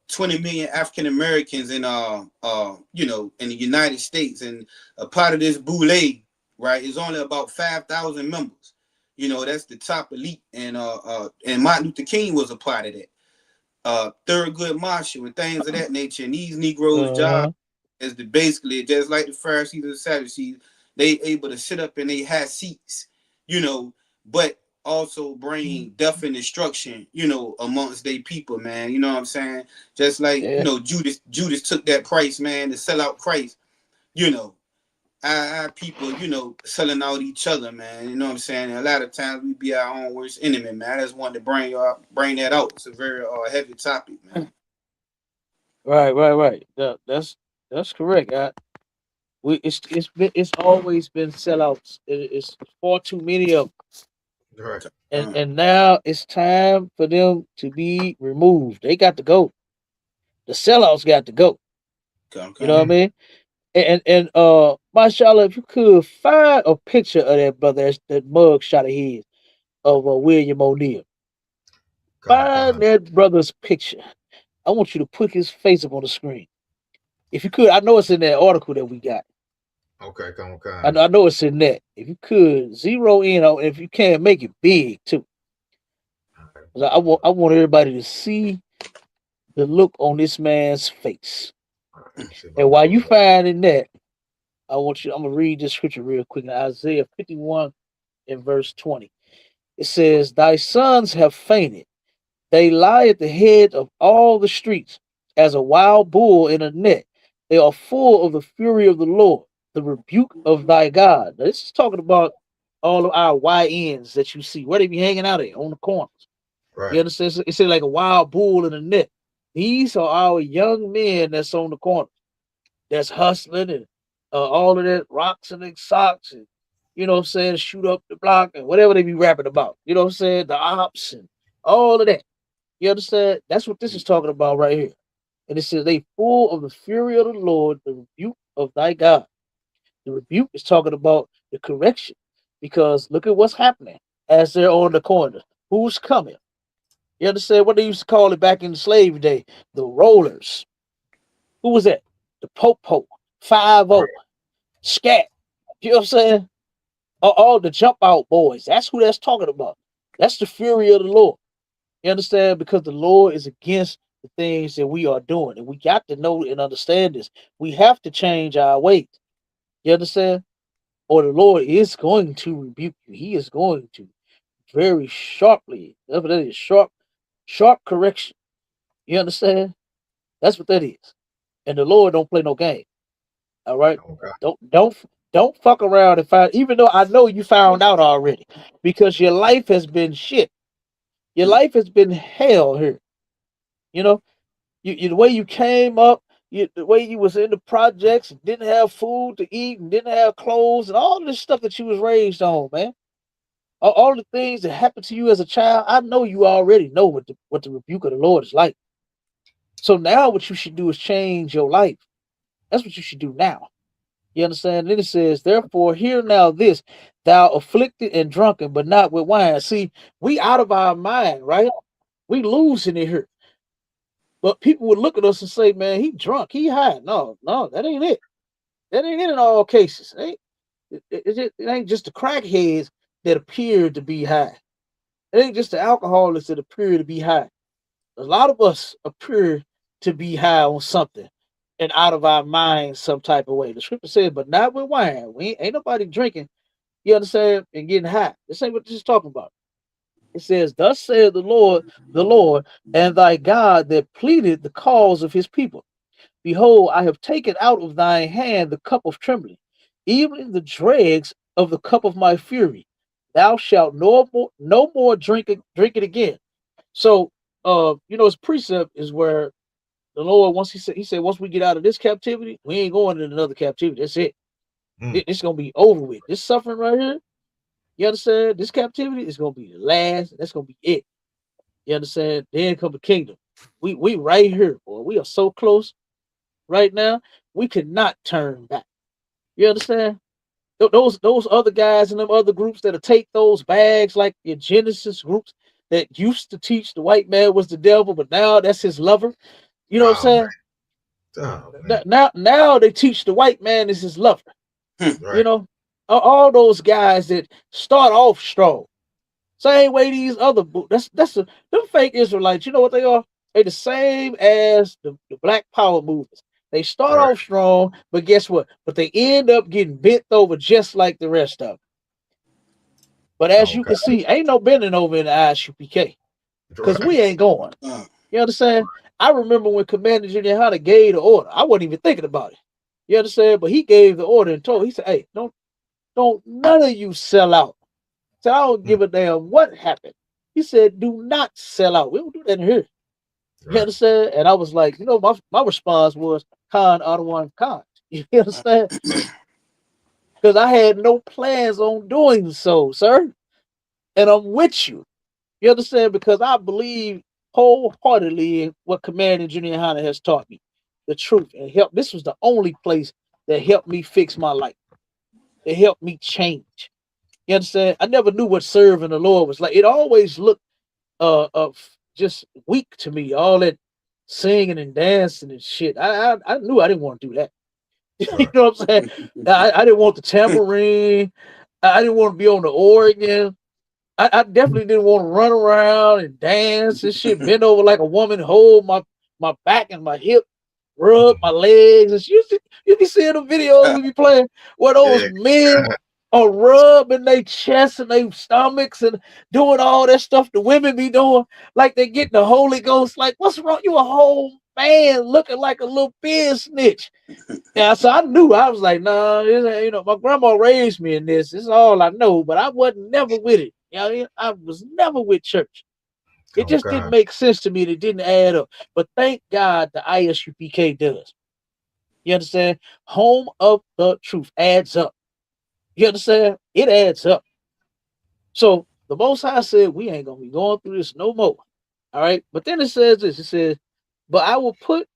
20 million African Americans in in the United States, and a part of this boule, right, is only about 5,000 members. That's the top elite, and Martin Luther King was a part of that. Thurgood Marshall and things of that nature. And these Negroes' job is to basically, just like the Pharisees and the Sadducees, they able to sit up in they high seats, but also bring death and destruction, amongst their people, man. You know what I'm saying? Just like Judas took that price, man, to sell out Christ. Our people, selling out each other, man. You know what I'm saying? And a lot of times we be our own worst enemy, man. I just wanted to bring that out. It's a very heavy topic, man. Right. That's correct. It's always been sellouts. It's far too many of them. Right. And now it's time for them to be removed. They got to go. The sellouts got to go. Okay. You know what I mean? And mashallah, if you could find a picture of that brother, that mug shot of his of William O'Neal. Find that brother's picture. I want you to put his face up on the screen. If you could, I know it's in that article that we got. Okay, come on. I know it's in that. If you could zero in on, if you can, make it big too. Okay. I want everybody to see the look on this man's face. And while you finding that, I'm gonna read this scripture real quick in Isaiah 51 and verse 20. It says, "Thy sons have fainted. They lie at the head of all the streets, as a wild bull in a net. They are full of the fury of the Lord, the rebuke of thy God." Now, this is talking about all of our YNs that you see. Where they be hanging out at? On the corners. Right. You understand? It said like a wild bull in a net. These are our young men that's on the corner, that's hustling and all of that, rocks and socks, and shoot up the block and whatever they be rapping about. You know what I'm saying? The ops and all of that. You understand? That's what this is talking about right here. And it says they full of the fury of the Lord, the rebuke of thy God. The rebuke is talking about the correction, because look at what's happening as they're on the corner. Who's coming? You understand what they used to call it back in the slave day? The rollers. Who was that? The Popo, 5-0, Scat. You know what I'm saying? All the jump out boys. That's who that's talking about. That's the fury of the Lord. You understand? Because the Lord is against the things that we are doing. And we got to know and understand this. We have to change our ways. You understand? Or the Lord is going to rebuke you. He is going to very sharply. That is sharp correction. You understand? That's what that is. And the Lord don't play no game. All right. Okay. Don't fuck around and find. Even though I know you found out already, because your life has been shit. Your life has been hell here. You know, the way you came up, the way you was in the projects, and didn't have food to eat, and didn't have clothes, and all this stuff that you was raised on, man. All the things that happened to you as a child, I know you already know what the rebuke of the Lord is like. So now what you should do is change your life. That's what you should do now. You understand? Then it says, therefore, hear now this, thou afflicted and drunken, but not with wine. See, we out of our mind, right? We losing it here. But people would look at us and say, man, he drunk, he high. No, that ain't it. That ain't it in all cases. It ain't just the crackheads that appear to be high. It ain't just the alcoholics that appear to be high. A lot of us appear to be high on something and out of our minds some type of way. The scripture says, but not with wine. We ain't nobody drinking, you understand, and getting high. This ain't what this is talking about. It says, thus saith the Lord, and thy God that pleaded the cause of his people. Behold, I have taken out of thine hand the cup of trembling, even the dregs of the cup of my fury. Thou shalt no more drink it again. So, his precept is where the Lord, once he said, once we get out of this captivity, we ain't going into another captivity. That's it. It's gonna be over with. This suffering right here, you understand? This captivity is gonna be the last. That's gonna be it. You understand? Then come the kingdom. We right here, boy. We are so close right now. We cannot turn back. You understand? Those other guys in them other groups that'll take those bags, like your Genesis groups that used to teach the white man was the devil, but now that's his lover. You know what I'm saying? Now they teach the white man is his lover. Right. You know, all those guys that start off strong. Same way these other them fake Israelites. You know what they are? They the same as the Black Power movements. They start off strong, but guess what? But they end up getting bent over just like the rest of them. But as you can see, ain't no bending over in the ISUPK because we ain't going. You understand? I remember when Commander Junior Hunter gave the order. I wasn't even thinking about it. You understand? But he gave the order and told. He said, "Hey, don't none of you sell out." So I don't give a damn what happened. He said, "Do not sell out. We don't do that in here." You understand? And I was like, my response was Khan Adawan Khan. You understand? Because I had no plans on doing so, sir. And I'm with you. You understand? Because I believe wholeheartedly in what Commander Junior Hunter has taught me. The truth and help. This was the only place that helped me fix my life. It helped me change. You understand? I never knew what serving the Lord was like. It always looked just weak to me. All that singing and dancing and shit. I knew I didn't want to do that. You know what I'm saying? I didn't want the tambourine. I didn't want to be on the organ. I definitely didn't want to run around and dance and shit, bend over like a woman, hold my back and my hip, rub my legs. And you be seeing the videos we be playing where those men are rubbing their chests and their stomachs and doing all that stuff the women be doing, like they getting the Holy Ghost. Like, what's wrong? You a whole man looking like a little biz snitch. Yeah, so I knew. I was like, nah, my grandma raised me in this. This is all I know, but I wasn't never with it. I was never with church. It just didn't make sense to me. It didn't add up. But thank God the ISUPK does. You understand? Home of the truth adds up. You understand? It adds up. So the Most High said, we ain't going to be going through this no more. All right? But then it says this. It says, but I will put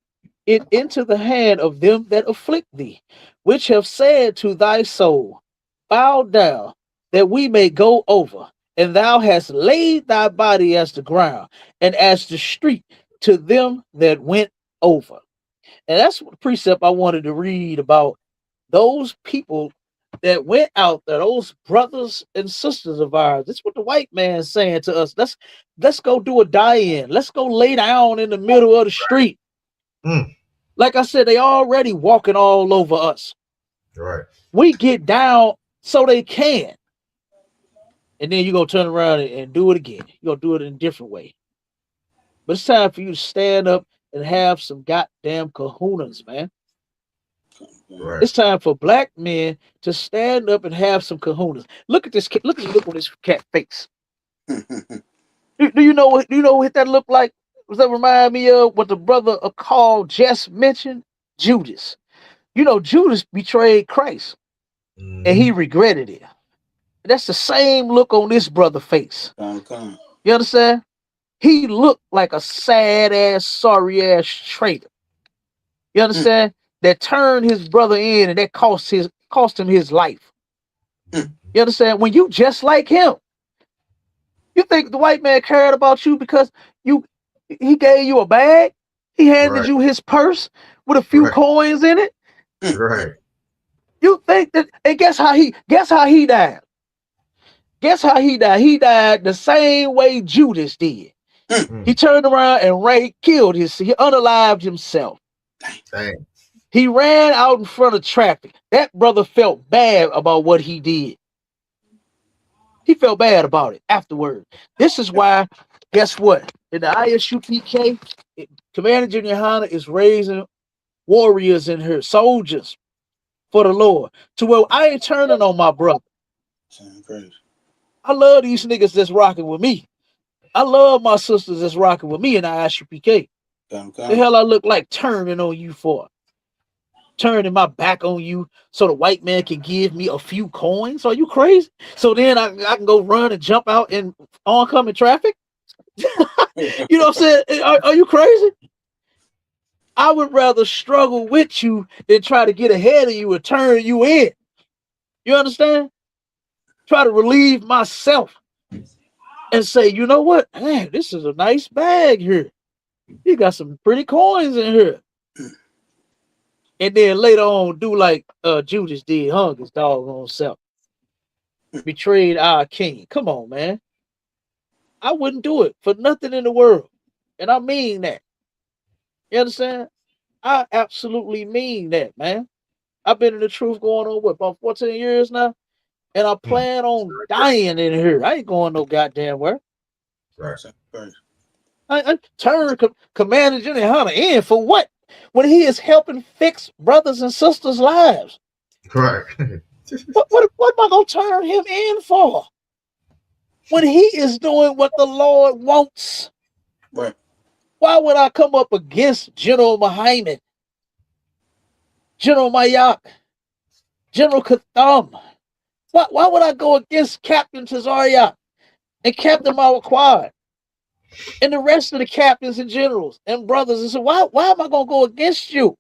it into the hand of them that afflict thee, which have said to thy soul, bow down, that we may go over. and thou hast laid thy body as the ground and as the street to them that went over. And that's what precept I wanted to read about those people that went out there, those brothers and sisters of ours. That's what the white man's saying to us. Let's go do a die-in. Let's go lay down in the middle of the street. Mm. Like I said, they already walking all over us. Right. We get down so they can. And then you're going to turn around and do it again. You're going to do it in a different way. But it's time for you to stand up and have some goddamn kahunas, man. Right. It's time for black men to stand up and have some kahunas. Look at this. Look on this cat face. Do you know what that look like? Does that remind me of what the brother called just mentioned? Judas. You know, Judas betrayed Christ, and he regretted it. That's the same look on this brother face. You understand? He looked like a sad ass, sorry ass traitor. You understand? That turned his brother in, and that cost him his life. You understand? When you just like him, you think the white man cared about you because he gave you a bag, he handed you his purse with a few coins in it. Right. You think that? And guess how he died? Guess how he died? He died the same way Judas did. He turned around and killed he unalived himself. Dang. He ran out in front of traffic. That brother felt bad about what he did. He felt bad about it afterward. This is why, guess what? In the ISUPK, Commander Junior Hanna is raising warriors in her, soldiers for the Lord. To where I ain't turning on my brother. I love these niggas that's rocking with me. I love my sisters that's rocking with me in the ISUPK. The hell I look like turning on you for? Turning my back on you so the white man can give me a few coins? Are you crazy? So then I can go run and jump out in oncoming traffic? You know what I'm saying? Are you crazy? I would rather struggle with you than try to get ahead of you and turn you in. You understand? Try to relieve myself and say, you know what? Man, this is a nice bag here. You got some pretty coins in here. And then later on, do like Judas did, hung his doggone self. Betrayed our king. Come on, man. I wouldn't do it for nothing in the world. And I mean that. You understand? I absolutely mean that, man. I've been in the truth going on, what, about 14 years now? And I plan on dying in here. I ain't going no goddamn where. Right. I turn Commander Junior Hanna in for what? When he is helping fix brothers and sisters' lives. Right. What am I going to turn him in for? When he is doing what the Lord wants. Right. Why would I come up against General Muhammad, General Mayak, General Katham? Why would I go against Captain Tazaria and Captain Mawakwad and the rest of the captains and generals and brothers? And so why am I going to go against you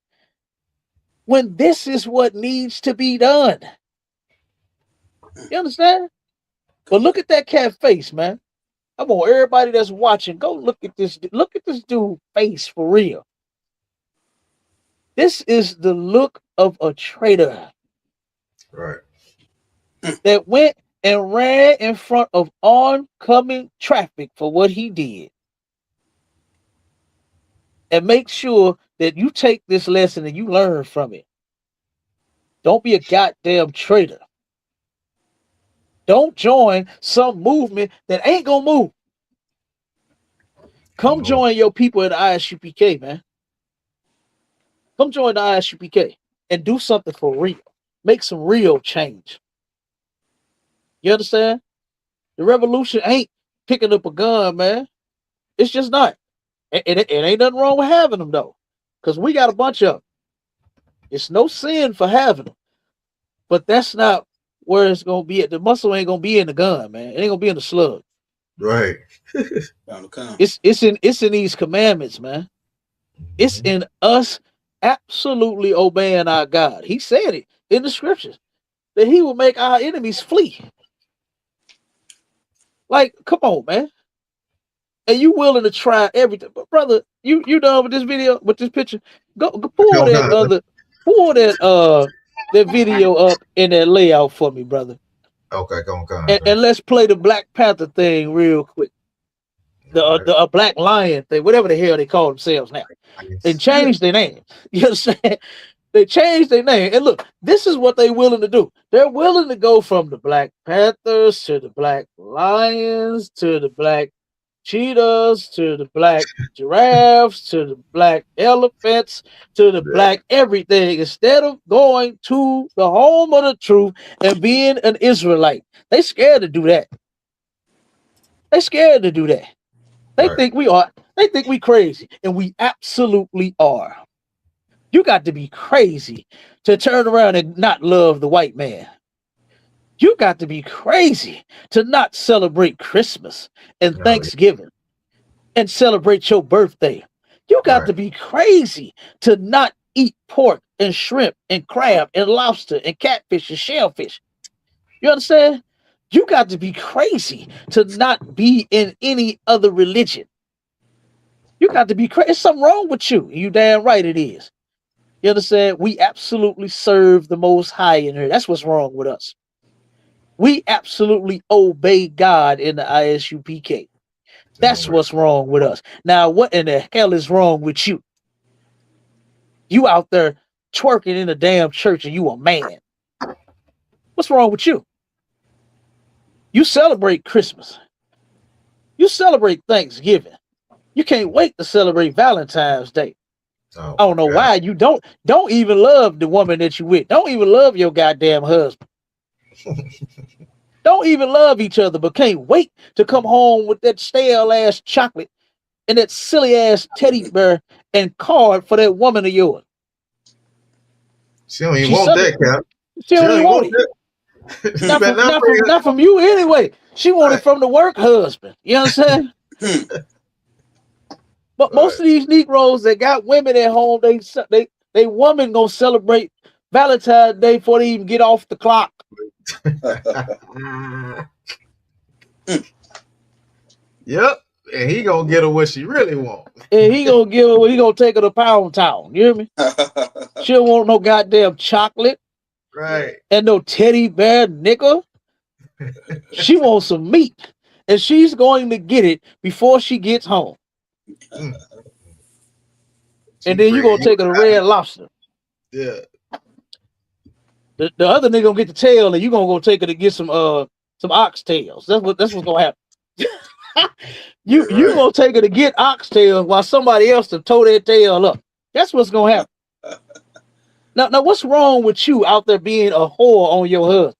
when this is what needs to be done? You understand? But look at that cat face, man. I want everybody that's watching, go look at this dude face for real. This is the look of a traitor. Right. That went and ran in front of oncoming traffic for what he did. And make sure that you take this lesson and you learn from it. Don't be a goddamn traitor. Don't join some movement that ain't gonna move. Come join your people at the ISUPK, man. Come join the ISUPK and do something for real. Make some real change. You understand? The revolution ain't picking up a gun, man. It's just not. It ain't nothing wrong with having them, though. Because we got a bunch of them. It's no sin for having them. But that's not where it's going to be. The muscle ain't going to be in the gun, man. It ain't going to be in the slug. Right. It's in these commandments, man. It's in us absolutely obeying our God. He said it in the scriptures that he will make our enemies flee. Like, come on, man. And you willing to try everything. But brother, you done with this video, with this picture? Go pull Come that on. that video up in that layout for me, brother. Okay, come on. And let's play the Black Panther thing real quick. The Black Lion thing, whatever the hell they call themselves now. They changed their name. You understand? They changed their name. And look, this is what they're willing to do. They're willing to go from the Black Panthers to the Black Lions to the Black cheetahs to the Black giraffes to the Black elephants to the Black everything, instead of going to the home of the truth and being an Israelite. They scared to do that. They scared to do that. They think we crazy, and we absolutely are. You got to be crazy to turn around and not love the white man. You got to be crazy to not celebrate Christmas and Thanksgiving and celebrate your birthday. You got to be crazy to not eat pork and shrimp and crab and lobster and catfish and shellfish. You understand? You got to be crazy to not be in any other religion. You got to be crazy. There's something wrong with you. You damn right it is. You understand? We absolutely serve the Most High in here. That's what's wrong with us. We absolutely obey God in the ISUPK. That's what's wrong with us. Now, what in the hell is wrong with you? You out there twerking in a damn church and you a man. What's wrong with you? You celebrate Christmas. You celebrate Thanksgiving. You can't wait to celebrate Valentine's Day. I don't know why you don't even love the woman that you with. Don't even love your goddamn husband. Don't even love each other, but can't wait to come home with that stale ass chocolate and that silly ass teddy bear and card for that woman of yours. She don't even want that, Cap. She don't even want it. Not from you anyway. She wanted from the work husband. You understand? But most of these Negroes that got women at home, they woman gonna celebrate Valentine's Day before they even get off the clock. Yep. And he gonna get her what she really want. And he gonna take her to Pound Town. You hear me? She don't want no goddamn chocolate. Right. And no teddy bear nickel. She wants some meat. And she's going to get it before she gets home. And then you're gonna take her to Red Lobster. Yeah. The other nigga gonna get the tail, and you gonna go take her to get some oxtails. That's what's gonna happen. You gonna take her to get oxtails while somebody else to tow their tail up. That's what's gonna happen. Now what's wrong with you out there being a whore on your husband?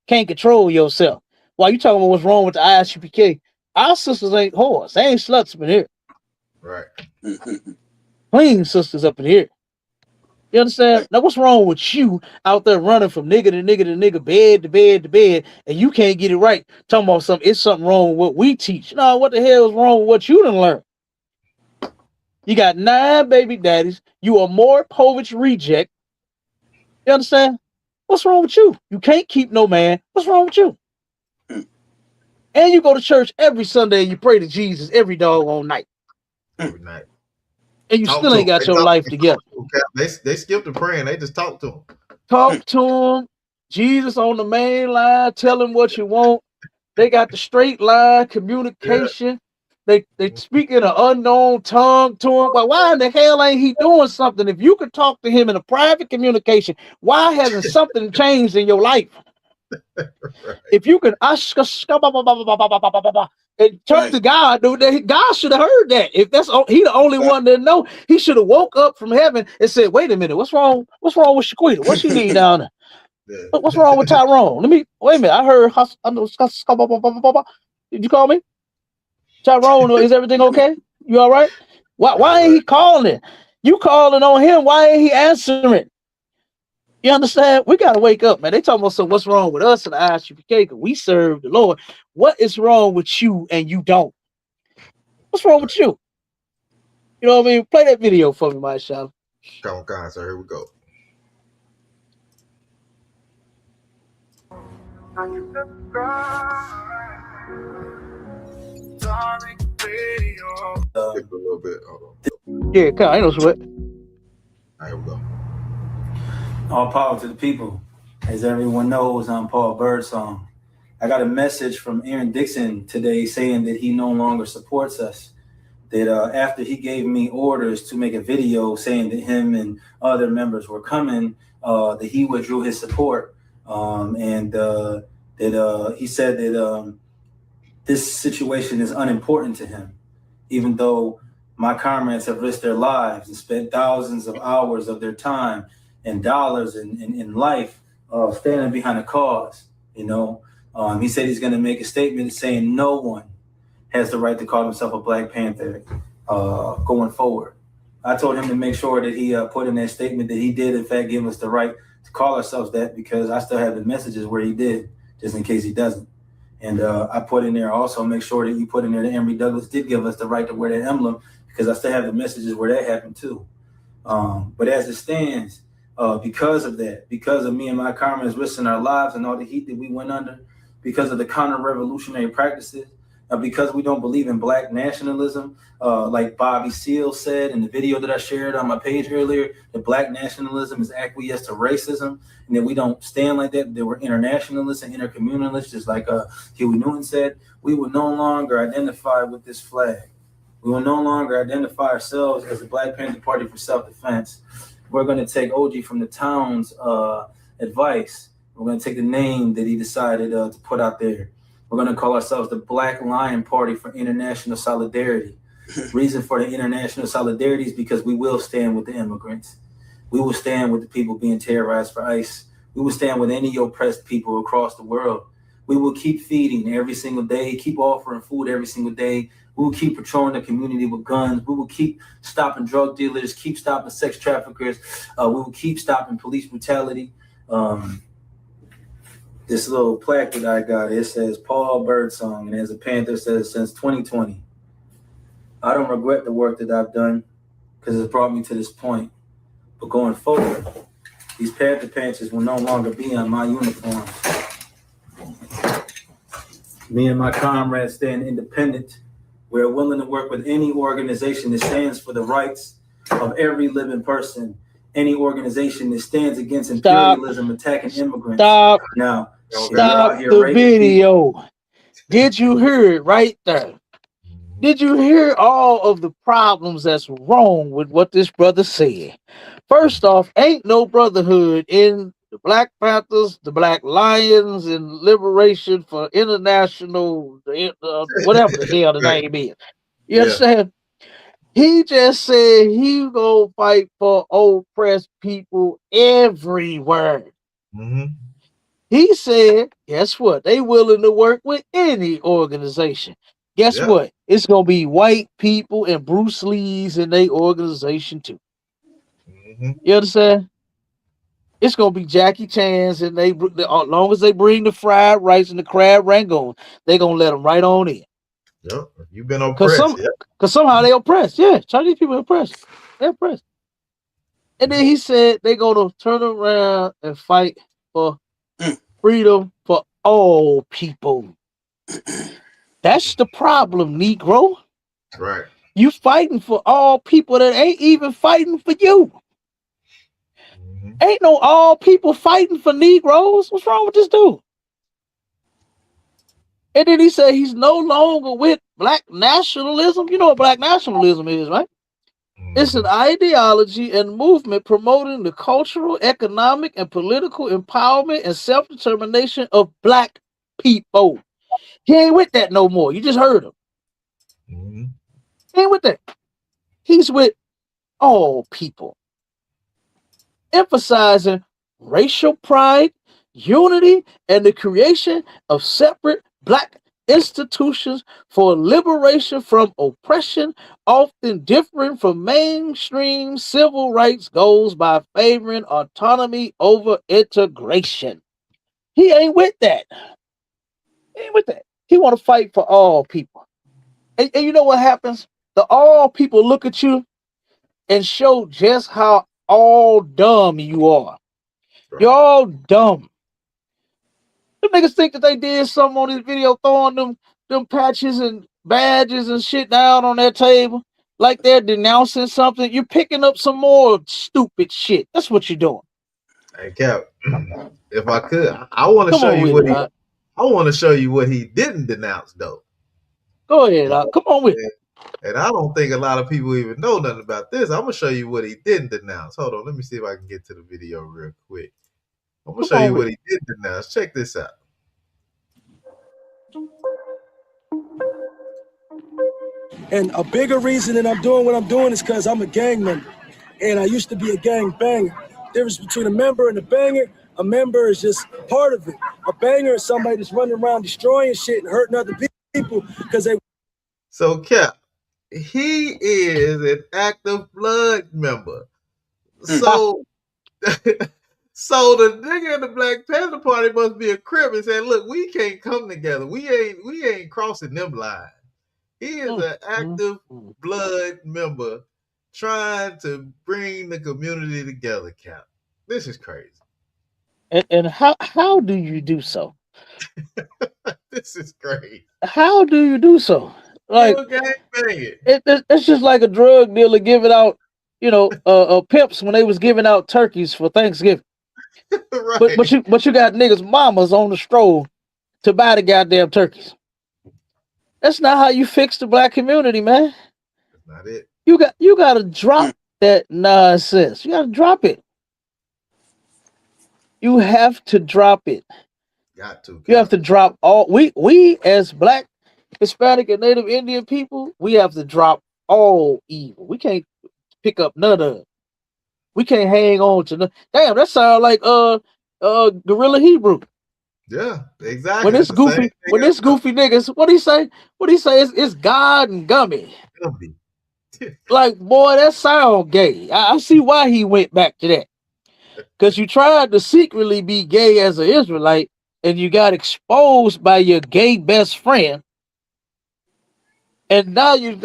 Can't control yourself. While you talking about what's wrong with the ISUPK, our sisters ain't whores. They ain't sluts up in here. Right. Clean sisters up in here. You understand? Right. Now, what's wrong with you out there running from nigga to nigga to nigga, bed to bed to bed, and you can't get it right? Talking about it's something wrong with what we teach. No, what the hell is wrong with what you done learn? You got 9 baby daddies. You a Maury Povich reject. You understand? What's wrong with you? You can't keep no man. What's wrong with you? And you go to church every Sunday and you pray to Jesus every doggone night. Every night. And you still ain't got your life together. They skipped the praying. They just talk to him. Talk to him. Jesus on the main line. Tell him what you want. They got the straight line communication. Yeah. They speak in an unknown tongue to him. But why in the hell ain't he doing something? If you could talk to him in a private communication, why hasn't something changed in your life? Right. If you can ask and talk to God, God should have heard that. If he the only one that know, he should have woke up from heaven and said, "Wait a minute, what's wrong? What's wrong with Shaquita? What she need down there? Yeah. What's wrong with Tyrone? Wait a minute. I heard. Did you call me, Tyrone? Is everything okay? You all right? Why ain't he calling? You calling on him? Why ain't he answering? You understand? We got to wake up, man. They talking about what's wrong with us in the ISUPK because we serve the Lord. What is wrong with you and you don't? What's wrong with you? You know what I mean? Play that video for me, my child. Come on, so here we go. Skip a little bit. Hold on. Yeah, come on, ain't no sweat. All right, here we go. All power to the people. As everyone knows, I'm Paul Birdsong. I got a message from Aaron Dixon today saying that he no longer supports us. That after he gave me orders to make a video saying that him and other members were coming, that he withdrew his support. And that he said that this situation is unimportant to him, even though my comrades have risked their lives and spent thousands of hours of their time and dollars in life standing behind a cause. You know, he said he's going to make a statement saying no one has the right to call himself a Black Panther going forward. I told him to make sure that he put in that statement that he did, in fact, give us the right to call ourselves that, because I still have the messages where he did, just in case he doesn't. And I put in there also, make sure that you put in there that Emory Douglas did give us the right to wear that emblem, because I still have the messages where that happened too. But as it stands, because of that, because of me and my comrades risking our lives and all the heat that we went under, because of the counter-revolutionary practices, because we don't believe in Black nationalism, like Bobby Seale said in the video that I shared on my page earlier, that Black nationalism is acquiesce to racism, and that we don't stand like that we're internationalists and intercommunalists, just like Huey Newton said. We will no longer identify with this flag. We will no longer identify ourselves as the Black Panther Party for self-defense. We're going to take OG from the town's advice. We're going to take the name that he decided to put out there. We're going to call ourselves the Black Lion Party for International Solidarity. Reason for the international solidarity is because we will stand with the immigrants. We will stand with the people being terrorized for ICE. We will stand with any oppressed people across the world. We will keep feeding every single day, keep offering food every single day. We will keep patrolling the community with guns. We will keep stopping drug dealers, keep stopping sex traffickers. We will keep stopping police brutality. This little plaque that I got, it says Paul Birdsong, and as a Panther says since 2020. I don't regret the work that I've done because it's brought me to this point. But going forward, these Panther patches will no longer be on my uniforms. Me and my comrades stand independent. We're willing to work with any organization that stands for the rights of every living person. Any organization that stands against imperialism, attacking immigrants. Stop. Now, stop the video. Did you hear it right there? Did you hear all of the problems that's wrong with what this brother said? First off, ain't no brotherhood in the Black Panthers, the Black Lions, and Liberation for International, whatever the hell the name is. You understand? He just said he gonna fight for oppressed people everywhere. Mm-hmm. He said, guess what? They willing to work with any organization. Guess what? It's gonna be white people and Bruce Lee's in their organization too. Mm-hmm. You understand? It's gonna be Jackie Chan's, and as long as they bring the fried rice and the crab rangoon, they gonna let them right on in. Yep, you've been oppressed. Because somehow they oppressed. Yeah, Chinese people are oppressed. They're oppressed. And then he said they're gonna turn around and fight for freedom for all people. That's the problem, Negro. Right. You fighting for all people that ain't even fighting for you. Mm-hmm. Ain't no all people fighting for Negroes. What's wrong with this dude? And then he said he's no longer with Black nationalism. You know what Black nationalism is, right? Mm-hmm. It's an ideology and movement promoting the cultural, economic, and political empowerment and self-determination of Black people. He ain't with that no more. You just heard him. Mm-hmm. He ain't with that. He's with all people. Emphasizing racial pride, unity, and the creation of separate Black institutions for liberation from oppression, often different from mainstream civil rights goals by favoring autonomy over integration. He ain't with that. He ain't with that. He want to fight for all people. And you know what happens? The all people look at you and show just how all dumb you are. Right. You're all dumb. Them niggas think that they did something on this video, throwing them patches and badges and shit down on that table, like they're denouncing something, you're picking up some more stupid shit. That's what you're doing. Hey Cap, if I could, I want to Come show on you with what it, he. Doc. I want to show you what he didn't denounce though. Go ahead, Doc. Come on with it. And I don't think a lot of people even know nothing about this. I'm gonna show you what he didn't denounce. Hold on, let me see if I can get to the video real quick. I'm gonna Come show on you with what he did denounce. Check this out. And a bigger reason that I'm doing what I'm doing is because I'm a gang member. And I used to be a gang banger. Difference between a member and a banger, a member is just part of it. A banger is somebody that's running around destroying shit and hurting other people because they. So Cap, he is an active blood member. So so the nigga in the Black Panther Party must be a crip and said, look, we can't come together. We ain't crossing them lines. He is an active blood member trying to bring the community together, Cap. This is crazy. And how do you do so? This is crazy. How do you do so? Like, You gang banging. it's just like a drug dealer giving out, pimps when they was giving out turkeys for Thanksgiving. Right. But you got niggas mamas on the stroll to buy the goddamn turkeys. That's not how you fix the black community, man. That's not it. You gotta drop that nonsense. You gotta drop it. You have to drop it. Got to. You have to drop all we as black, Hispanic, and Native Indian people, we have to drop all evil. We can't pick up none of it. We can't hang on to damn, that sounds like Gorilla Hebrew. Yeah, exactly. When this goofy niggas, what he say? It's God and Gummy. Like, boy, that sound gay. I see why he went back to that. Because you tried to secretly be gay as an Israelite, and you got exposed by your gay best friend. And now you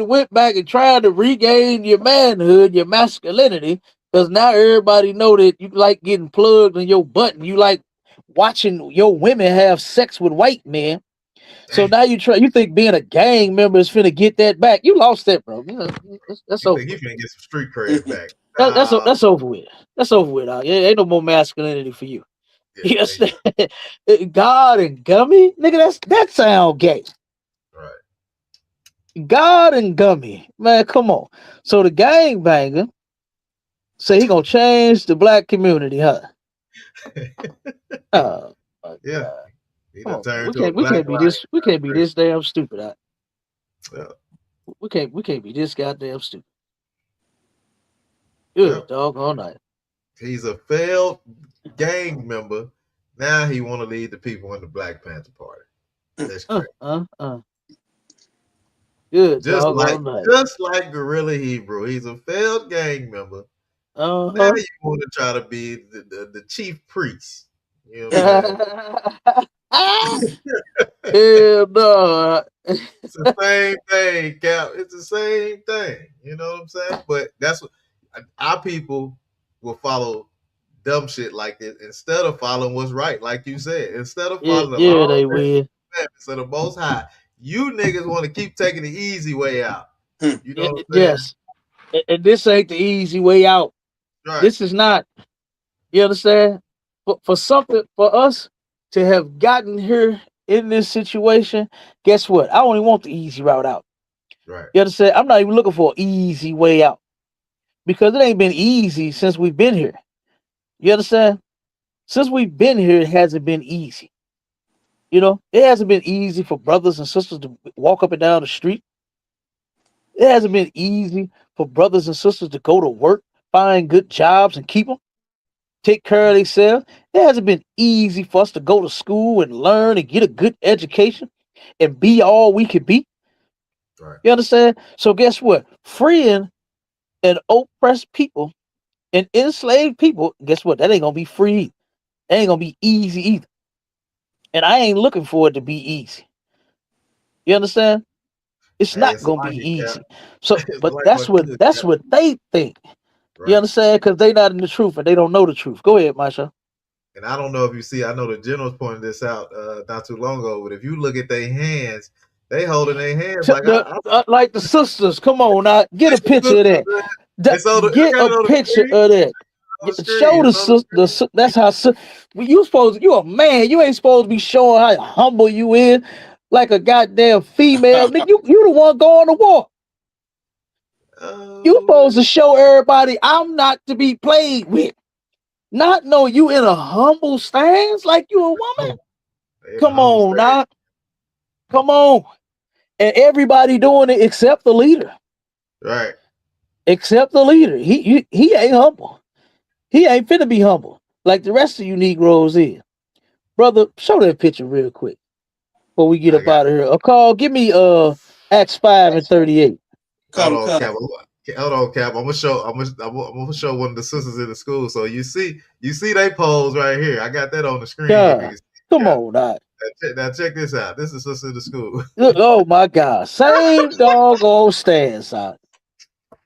went back and tried to regain your manhood, your masculinity, because now everybody know that you like getting plugged in your butt and you like watching your women have sex with white men. So now you think being a gang member is finna get that back. You lost that, bro. That's over. You finna get some street cred back. That's over with. That's over with. Ain't no more masculinity for you. Yeah, yes, God and Gummy, nigga. That sound gay. Right. God and Gummy, man. Come on. So the gangbanger say he gonna change the black community, huh? Oh, yeah. We can't be this damn stupid. Yeah. We can't be this goddamn stupid. Good dog all night. He's a failed gang member. Now he want to lead the people in the Black Panther Party. That's crazy. Good just dog all night. Just like Gorilla Hebrew. He's a failed gang member. Now you want to try to be the chief priest. You know what I'm saying? Hell no. It's the same thing, Cap. It's the same thing. You know what I'm saying? But that's what our people will follow dumb shit like this instead of following what's right, like you said. Instead of following they will. So the Most High, you niggas want to keep taking the easy way out. You know what I'm saying? Yes. And this ain't the easy way out. Right. This is not. You understand? For something for us to have gotten here in this situation, guess what? I only want the easy route out. Right. You understand? I'm not even looking for an easy way out because it ain't been easy since we've been here. You understand? Since we've been here, it hasn't been easy. You know, it hasn't been easy for brothers and sisters to walk up and down the street. It hasn't been easy for brothers and sisters to go to work, find good jobs and keep them, take care of themselves. It hasn't been easy for us to go to school and learn and get a good education and be all we could be. Right. You understand? So guess what? Freeing an oppressed people and enslaved people, guess what? That ain't gonna be free. That ain't gonna be easy either. And I ain't looking for it to be easy. You understand? It's not gonna be easy. So, but that's what they think. Right. You understand? Because they not in the truth and they don't know the truth. Go ahead, Masha. And I don't know if you see, I know the generals pointed this out not too long ago, but if you look at their hands, They holding their hands like like the sisters. Come on now, get a picture of that. It's on the, Get a picture of that. Show the sister. That's how you supposed. You a man. You ain't supposed to be showing how humble you is, like a goddamn female. Nigga, you the one going to war. You supposed to show everybody I'm not to be played with. Not know you in a humble stance like you a woman. Come on now. Come on. And everybody doing it except the leader. Right. Except the leader. He ain't humble. He ain't finna be humble like the rest of you Negroes is. Brother, show that picture real quick before we get up out of here. A call, give me Acts 5 and 38. Hold on, Cap. I'm gonna show one of the sisters in the school. So you see they pose right here. I got that on the screen. Come on, now check this out. This is sister in the school. Look, oh my God, same doggone stance out.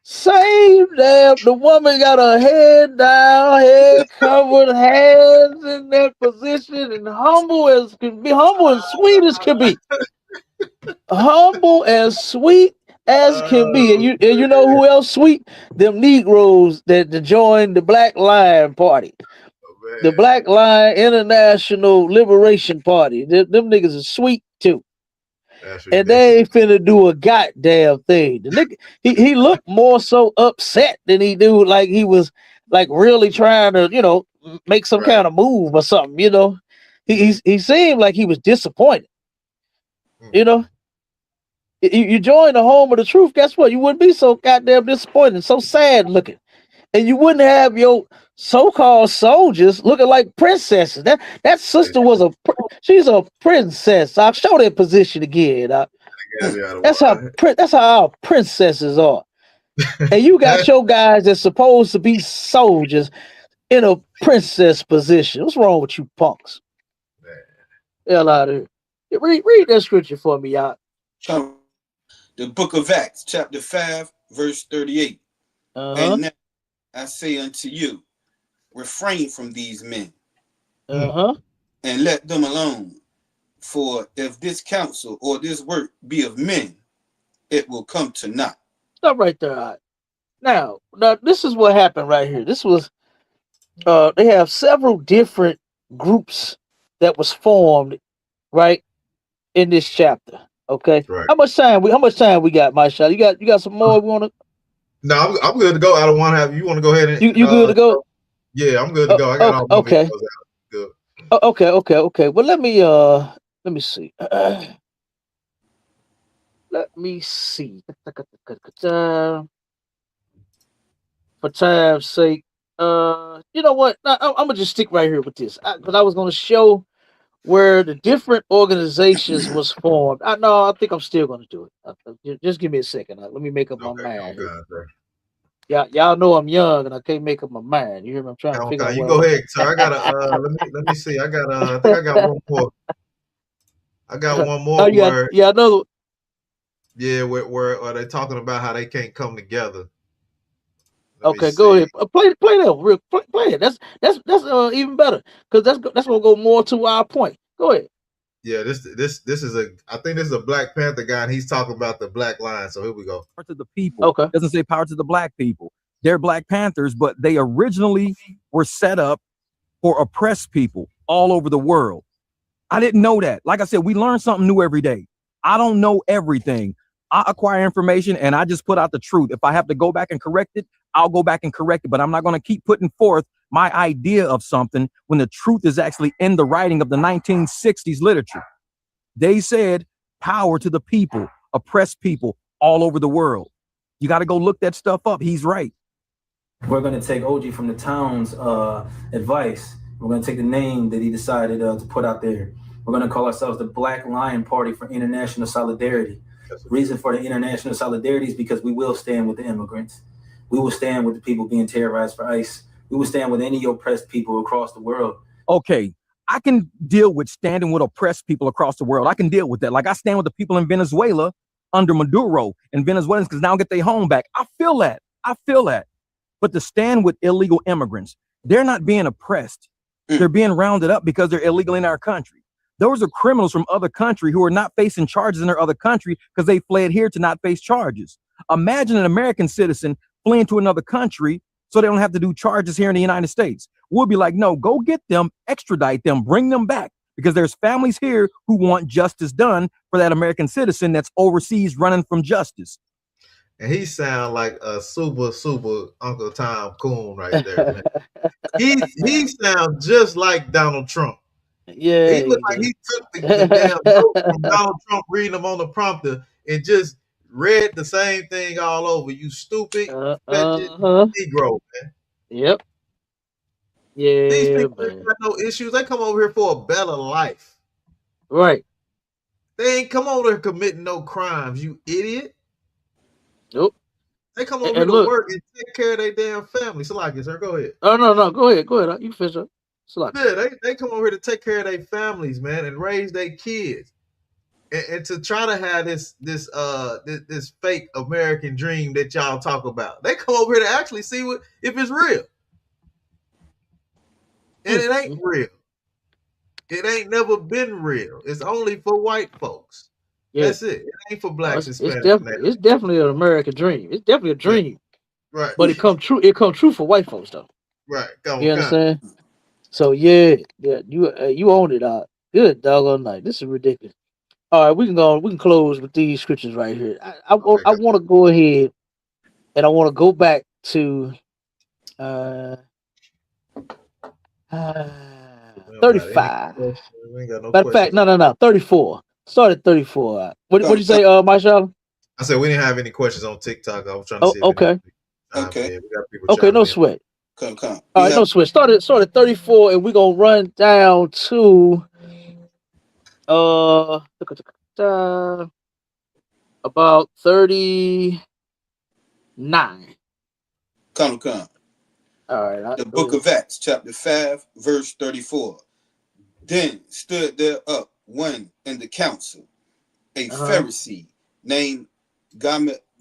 Same damn. The woman got her head down, head covered, hands in that position, and humble as can be, humble and sweet as can be. Humble and sweet as can be. And you know who else sweet? Them Negroes that joined the Black Lion Party. The Black Lion International Liberation Party. Them niggas are sweet too. And they ain't finna do a goddamn thing. The nigga, he looked more so upset than he do like he was like really trying to, make some kind of move or something, He seemed like he was disappointed. You join the home of the truth, guess what? You wouldn't be so goddamn disappointed, so sad looking. And you wouldn't have your so-called soldiers looking like princesses. That sister was she's a princess. I'll show that position again. That's how our princesses are. And you got your guys that's supposed to be soldiers in a princess position. What's wrong with you punks? Hell out of here. Read that scripture for me, y'all. The book of Acts, chapter 5, verse 38. And now I say unto you, refrain from these men, and let them alone. For if this counsel or this work be of men, it will come to naught. Stop right there. Now, this is what happened right here. This was, they have several different groups that was formed, right, in this chapter. Okay. Right. How much time we got, my shot? You got some more we want to? No, I'm good to go. I don't want to have you want to go ahead and you good to go? Yeah, I'm good to go. I got all my videos out. Good. Okay. Well, let me see. Let me see. For time's sake, you know what? I'm gonna just stick right here with this because I was gonna show where the different organizations was formed. I think I'm still gonna do it. Just give me a second. Let me make up my mind. Y'all know I'm young and I can't make up my mind. You hear me? I'm trying to figure out. You go ahead, sir. I got let me see. I think I got one more. I got one more. Another. Yeah, where they're talking about how they can't come together. Okay, go ahead. Play that. Play it. That's even better because that's gonna go more to our point. Go ahead. Yeah, this is I think this is a Black Panther guy, and he's talking about the Black Lion. So here we go. Power to the people. Okay. It doesn't say power to the Black people. They're Black Panthers, but they originally were set up for oppressed people all over the world. I didn't know that. Like I said, we learn something new every day. I don't know everything. I acquire information and I just put out the truth. If I have to go back and correct it, I'll go back and correct it. But I'm not going to keep putting forth my idea of something when the truth is actually in the writing of the 1960s literature. They said power to the people, oppressed people all over the world. You got to go look that stuff up. He's right. We're going to take OG from the town's advice. We're going to take the name that he decided to put out there. We're going to call ourselves the Black Lion Party for International Solidarity. Reason for the international solidarity is because we will stand with the immigrants. We will stand with the people being terrorized for ICE. We will stand with any oppressed people across the world. Okay, I can deal with standing with oppressed people across the world. I can deal with that. Like I stand with the people in Venezuela under Maduro, and Venezuelans because now get their home back. I feel that. But to stand with illegal immigrants, they're not being oppressed. They're being rounded up because they're illegal in our country. Those are criminals from other country who are not facing charges in their other country because they fled here to not face charges. Imagine an American citizen fleeing to another country so they don't have to do charges here in the United States. We'll be like, no, go get them, extradite them, bring them back, because there's families here who want justice done for that American citizen that's overseas running from justice. And he sound like a super Uncle Tom Coon right there, man. he sounds just like Donald Trump. Yeah, He looked like he took the damn notes from Donald Trump, reading them on the prompter, and just read the same thing all over. You stupid, fetching Negro, man. Yep. Yeah, These people man. ain't got no issues. They come over here for a better life. Right. They ain't come over here committing no crimes, you idiot. Nope. They come over And here to look- work and take care of their damn family. So like sir, go ahead. Oh no, go ahead. You finish up. It's like, Yeah, they come over here to take care of their families, man, and raise their kids. And to try to have this fake American dream that y'all talk about. They come over here to actually see if it's real. And it ain't real. It ain't never been real. It's only for white folks. yeah, That's it. It ain't for blacks and it's Hispanics. it's definitely an American dream. It's definitely a dream, Right. but it come true. It come true for white folks though. Right. Come You on. understand? So yeah, you own it, dog. Good doggone night. This is ridiculous. All right, we can close with these scriptures right here. I want to go ahead and I want to go back to 35. We ain't got no Matter of fact, questions. no, 34. Start at 34. What'd you say, Marshall? I said we didn't have any questions on TikTok. I was trying to see. Okay. Okay. Yeah, we got people Okay, chiming no in. sweat. Come. All right, no sweat. Start at 34, and we're gonna run down to about 39. Come. All right. The book of Acts, chapter 5, verse 34. Then stood there up one in the council, a Pharisee named Gamaliel,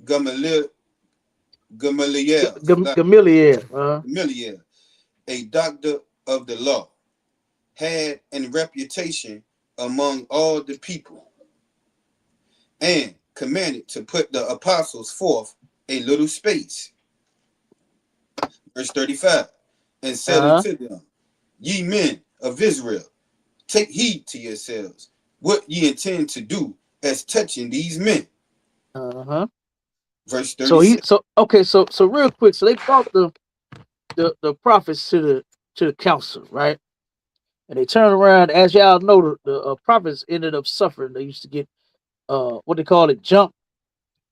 a doctor of the law, had a reputation among all the people, and commanded to put the apostles forth a little space. Verse 35, and said unto them, ye men of Israel, take heed to yourselves what ye intend to do as touching these men. Verse 36. So real quick, so they brought the prophets to the council, right? And they turned around. As y'all know, the prophets ended up suffering. They used to get what they call it, jumped.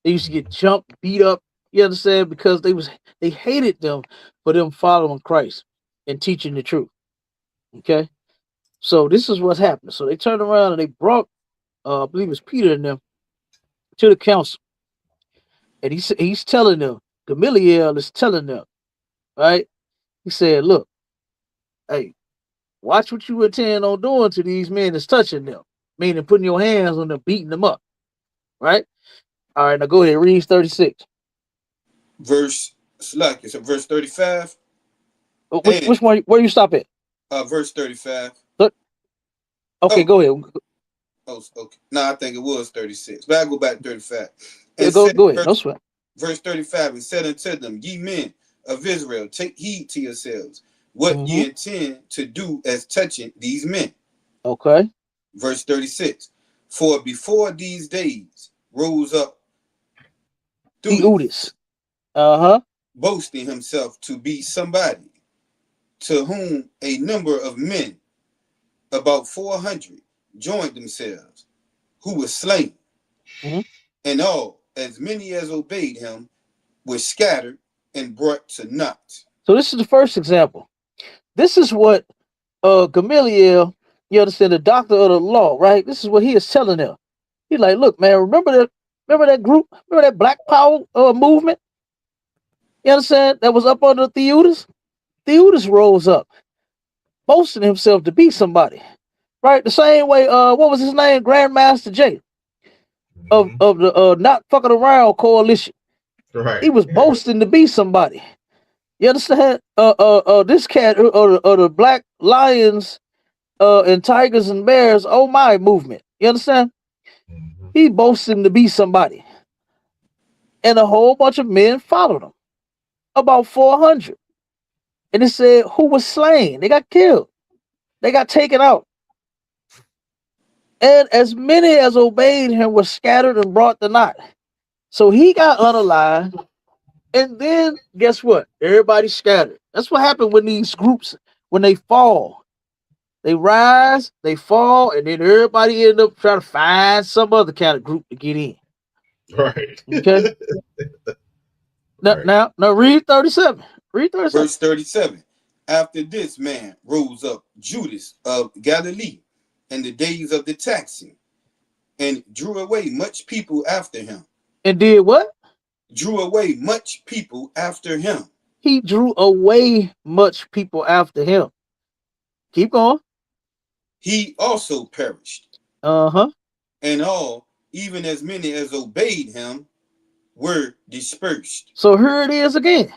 They used to get jumped, beat up. You understand? Because they hated them for them following Christ and teaching the truth. Okay, so this is what's happening. So they turned around and they brought, I believe it's Peter and them, to the council, and he's telling them, Gamaliel is telling them, right? He said, "Look, hey, watch what you intend on doing to these men that's touching them, meaning putting your hands on them, beating them up, right? All right, now go ahead, read 36. Verse 35. Which one? Where you stop at? Verse 35. Okay, go ahead. Oh, okay. No, I think it was 36, but I go back to 35. Yeah, go ahead. No sweat. Verse 35, and said unto them, ye men of Israel, take heed to yourselves what ye intend to do as touching these men. Okay. Verse 36, for before these days rose up Theudas, boasting himself to be somebody, to whom a number of men, about 400, joined themselves, who were slain, and all, as many as obeyed him, were scattered and brought to naught. So this is the first example. This is what Gamaliel, you understand, the doctor of the law, right? This is what he is telling them. He's like, look, man, remember that group? Remember that Black Power movement? You understand? That was up under Theudas? Theudas rose up, boasting himself to be somebody. Right? The same way, what was his name? Grandmaster Jay of the Not Fucking Around coalition. Right. He was boasting to be somebody. You understand? This cat, or the Black Lions and Tigers and Bears, oh my movement. You understand? Mhm. He boasting to be somebody. And a whole bunch of men followed him. About 400. And it said who was slain. They got killed. They got taken out. And as many as obeyed him were scattered and brought to naught. So he got unalive. And then guess what? Everybody scattered. That's what happened when these groups, when they fall. They rise, they fall, and then everybody end up trying to find some other kind of group to get in. Right. Okay. Right. Now read 37. Read 37. Verse 37. After this man rose up Judas of Galilee in the days of the taxing, and drew away much people after him. And did what? Drew away much people after him. He drew away much people after him. Keep going. He also perished, Uh-huh. and all, even as many as obeyed him, were dispersed. So here it is again.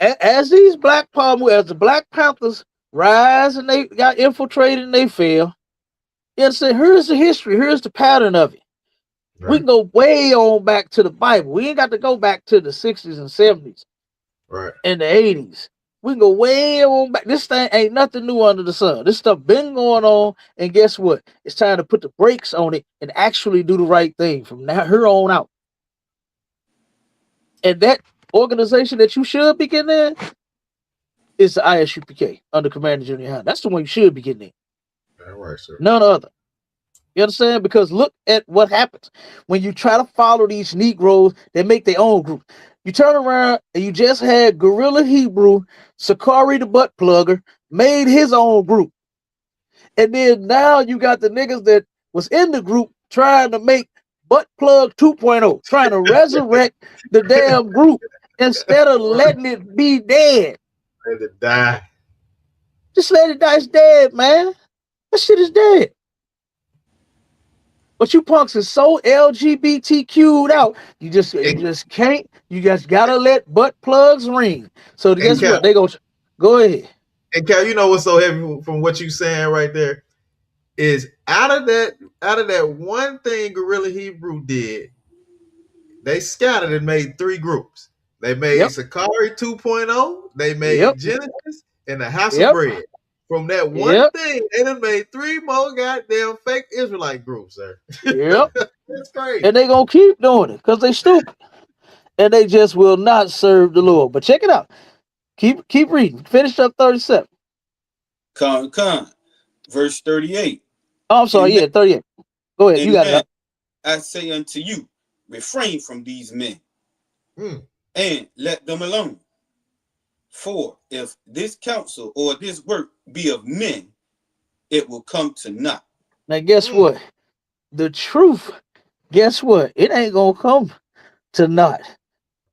As these as the Black Panthers rise and they got infiltrated and they fail, you understand? Here's the history. Here's the pattern of it. We Right. can go way on back to the Bible. We ain't got to go back to the 60s and 70s Right. and the 80s. We can go way on back. This thing ain't nothing new under the sun. This stuff been going on, and guess what? It's time to put the brakes on it and actually do the right thing from now here on out. And that organization that you should be getting in is the ISUPK under Commander Junior High. That's the one you should be getting in. All right, sir. None other. You understand? Because look at what happens when you try to follow these Negroes that make their own group. You turn around and you just had Gorilla Hebrew, Sakari the butt plugger, made his own group. And then now you got the niggas that was in the group trying to make Butt Plug 2.0, trying to resurrect the damn group instead of letting it be dead. Let it die. Just let it die. It's dead, man. That shit is dead. But you punks are so LGBTQ'd out. You just can't. You just gotta let butt plugs ring. So guess what? They go ahead. And Cal, you know what's so heavy from what you saying right there is out of that one thing Gorilla Hebrew did, they scattered and made 3 groups. They made Sakari 2.0, they made Genesis, and the House of Bread. From that one thing, they done made 3 more goddamn fake Israelite groups, sir. Yep. That's crazy. And they gonna keep doing it because they stupid. And they just will not serve the Lord. But check it out. Keep reading. Finish up 37. Verse 38. Oh, I'm sorry. Amen. 38. Go ahead. You got it. I say unto you, refrain from these men and let them alone. For if this counsel or this work be of men, it will come to naught. Now, guess what? The truth, guess what? It ain't going to come to naught.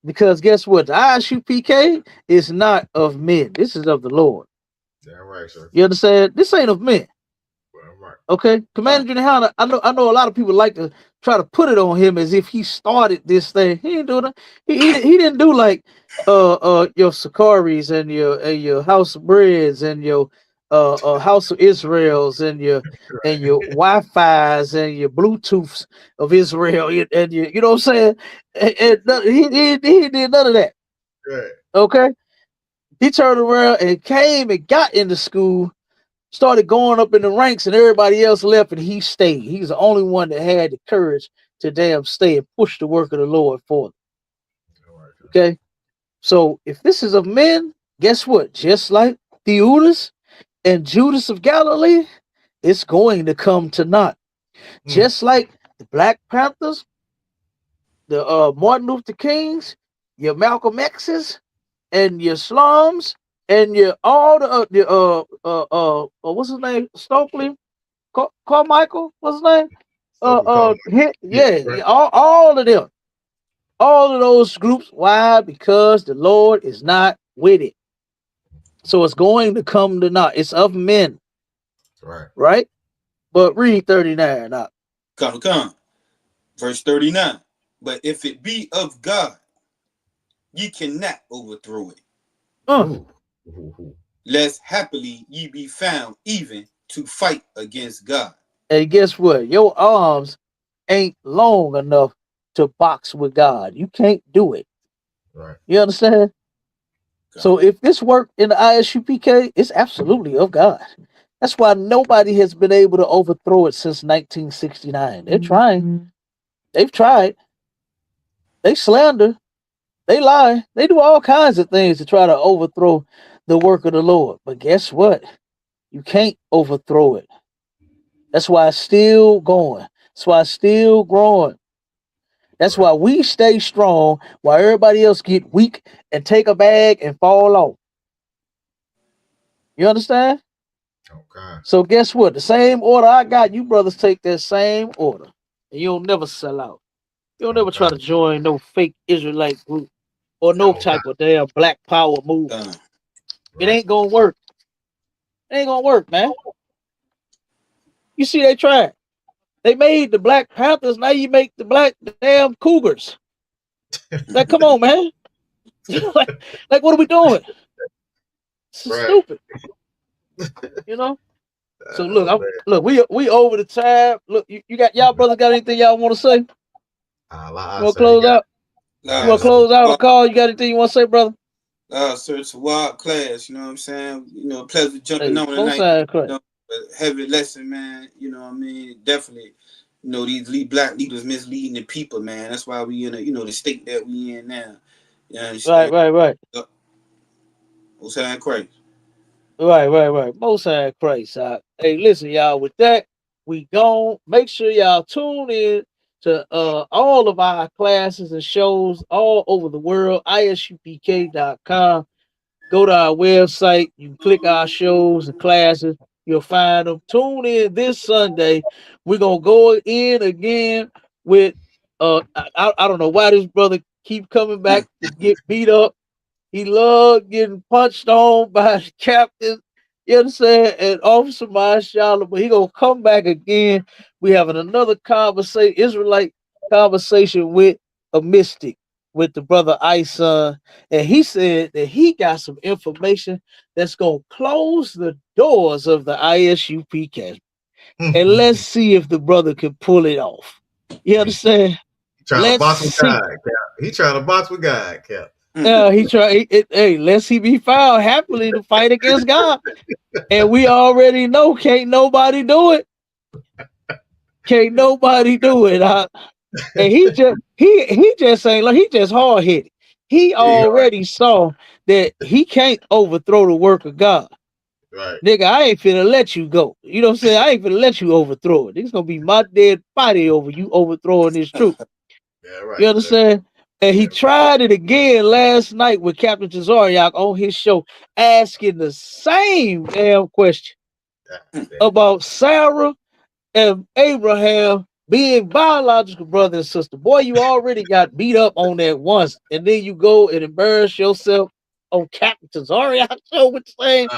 Because guess what? The ISUPK is not of men. This is of the Lord. Yeah, right, sir. You understand? This ain't of men. Right. Okay? Commander Junior High, I know a lot of people like to try to put it on him as if he started this thing. He didn't do that. He didn't do like your Sakaris and your House of Breads and your House of Israels and your Wi-Fi's and your Bluetooths of Israel and your, you know what I'm saying? And he did none of that. Right. Okay? He turned around and came and got into school, started going up in the ranks, and everybody else left, and he stayed. He's the only one that had the courage to damn stay and push the work of the Lord for them. Okay? So if this is of men, guess what? Just like Theudas and Judas of Galilee, it's going to come to naught. Just like the Black Panthers, the Martin Luther Kings, your Malcolm X's, and your slums, and your all the what's his name? Stokely, Carmichael, what's his name? All of them. All of those groups. Why? Because the Lord is not with it. So it's going to come to naught. It's of men. Right. Right? But read 39 now. Verse 39. But if it be of God, ye cannot overthrow it. Lest happily ye be found even to fight against God. And guess what? Your arms ain't long enough to box with God. You can't do it. Right. You understand? So if this work in the ISUPK, it's absolutely of God. That's why nobody has been able to overthrow it since 1969. They're trying. They've tried. They slander. They lie. They do all kinds of things to try to overthrow the work of the Lord. But guess what? You can't overthrow it. That's why it's still going. That's why it's still growing. That's why we stay strong while everybody else get weak and take a bag and fall off. You understand? Okay. So guess what? The same order I got, you brothers take that same order. And you'll never sell out. You'll never try to join no fake Israelite group or no type of damn black power movement. It ain't gonna work. It ain't gonna work, man. You see, they tried. They made the Black Panthers. Now you make the damn Cougars. Like, come on, man. like, what are we doing? This is stupid. You know. So look, we over the time. Look, you got y'all brothers got anything y'all want to say? You want to close out? You want to close out a call? You got anything you want to say, brother? Sir, it's a wild class. You know what I'm saying? You know, pleasure jumping on tonight. You know, a heavy lesson, man. You know what I mean? Definitely. You know, these black leaders misleading the people, man. That's why we in a, you know, the state that we in now. You know Right. Most High Christ. Right. Most High Christ. Hey, listen, y'all. With that, we gone. Make sure y'all tune in to all of our classes and shows all over the world. ISUPK.com. Go to our website. You can click our shows and classes. You'll find them. Tune in this Sunday. We're gonna go in again with I don't know why this brother keep coming back to get beat up. He loved getting punched on by the captain, you understand, and Officer Marshall, but he gonna come back again. We having another conversation, Israelite conversation with a mystic, with the brother Ison, and he said that he got some information that's gonna close the doors of the ISUPK. And let's see if the brother can pull it off. You understand? Trying to box with God, Cap. He trying to box with God, Cap. Yeah, he try. Hey, lest he be found happily to fight against God, and we already know can't nobody do it. Can't nobody do it. And he just ain't like he just hard headed. He already saw that he can't overthrow the work of God. Right. Nigga, I ain't finna let you go. You know what I'm saying? I ain't finna let you overthrow it. It's gonna be my dead body over you overthrowing this truth. Yeah, right. You understand? And he tried it again last night with Captain Tazariak on his show, asking the same damn question about Sarah and Abraham being biological brother and sister. Boy, you already got beat up on that once, and then you go and embarrass yourself on Captain Tazariak show with the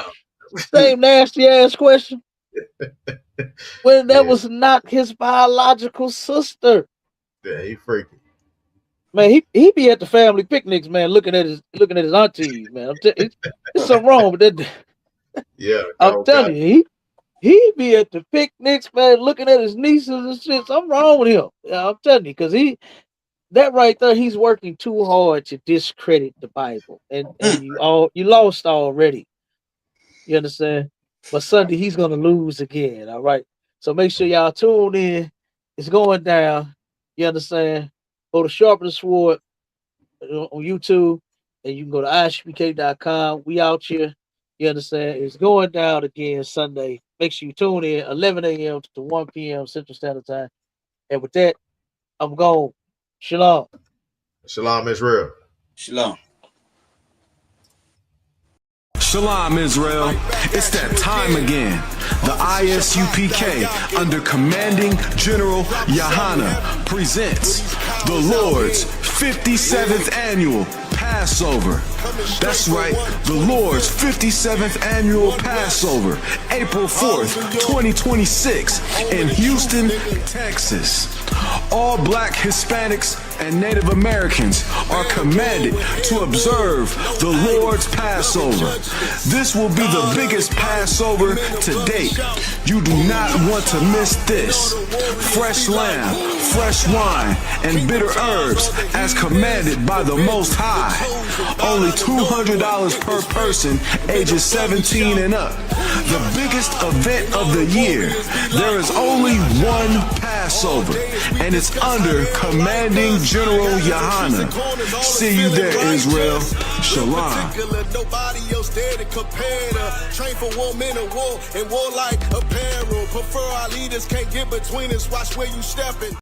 same nasty ass question. When that was not his biological sister. Yeah, he freaky. Man, he be at the family picnics, man, looking at his auntie, man. It's something wrong with that. Yeah, I'm telling you, he be at the picnics, man, looking at his nieces and shit. Something wrong with him. Yeah, I'm telling you, because that right there, he's working too hard to discredit the Bible, and you lost already. You understand? But Sunday he's gonna lose again. All right. So make sure y'all tune in. It's going down. You understand? Go to Sharpen the Sword on YouTube, and you can go to ISUPK.com. We out here. You understand? It's going down again Sunday. Make sure you tune in 11 a.m. to 1 p.m. Central Standard Time. And with that, I'm gone. Shalom. Shalom, Israel. Shalom. Shalom, Israel. It's that time again. The ISUPK, under Commanding General Yahana, presents the Lord's 57th Annual Passover. That's right, the Lord's 57th Annual Passover, April 4th, 2026, in Houston, Texas. All black Hispanics and Native Americans are commanded to observe the Lord's Passover. This will be the biggest Passover to date. You do not want to miss this. Fresh lamb, fresh wine, and bitter herbs as commanded by the Most High. Only $200 per person, ages 17 and up. The biggest event of the year. There is only one Passover, and it's under Commanding General Yohana. See you there, Israel. Shalom. Nobody else there to compare to. Train for war, men of war, and warlike apparel. Prefer our leaders, can't get between us. Watch where you stepping.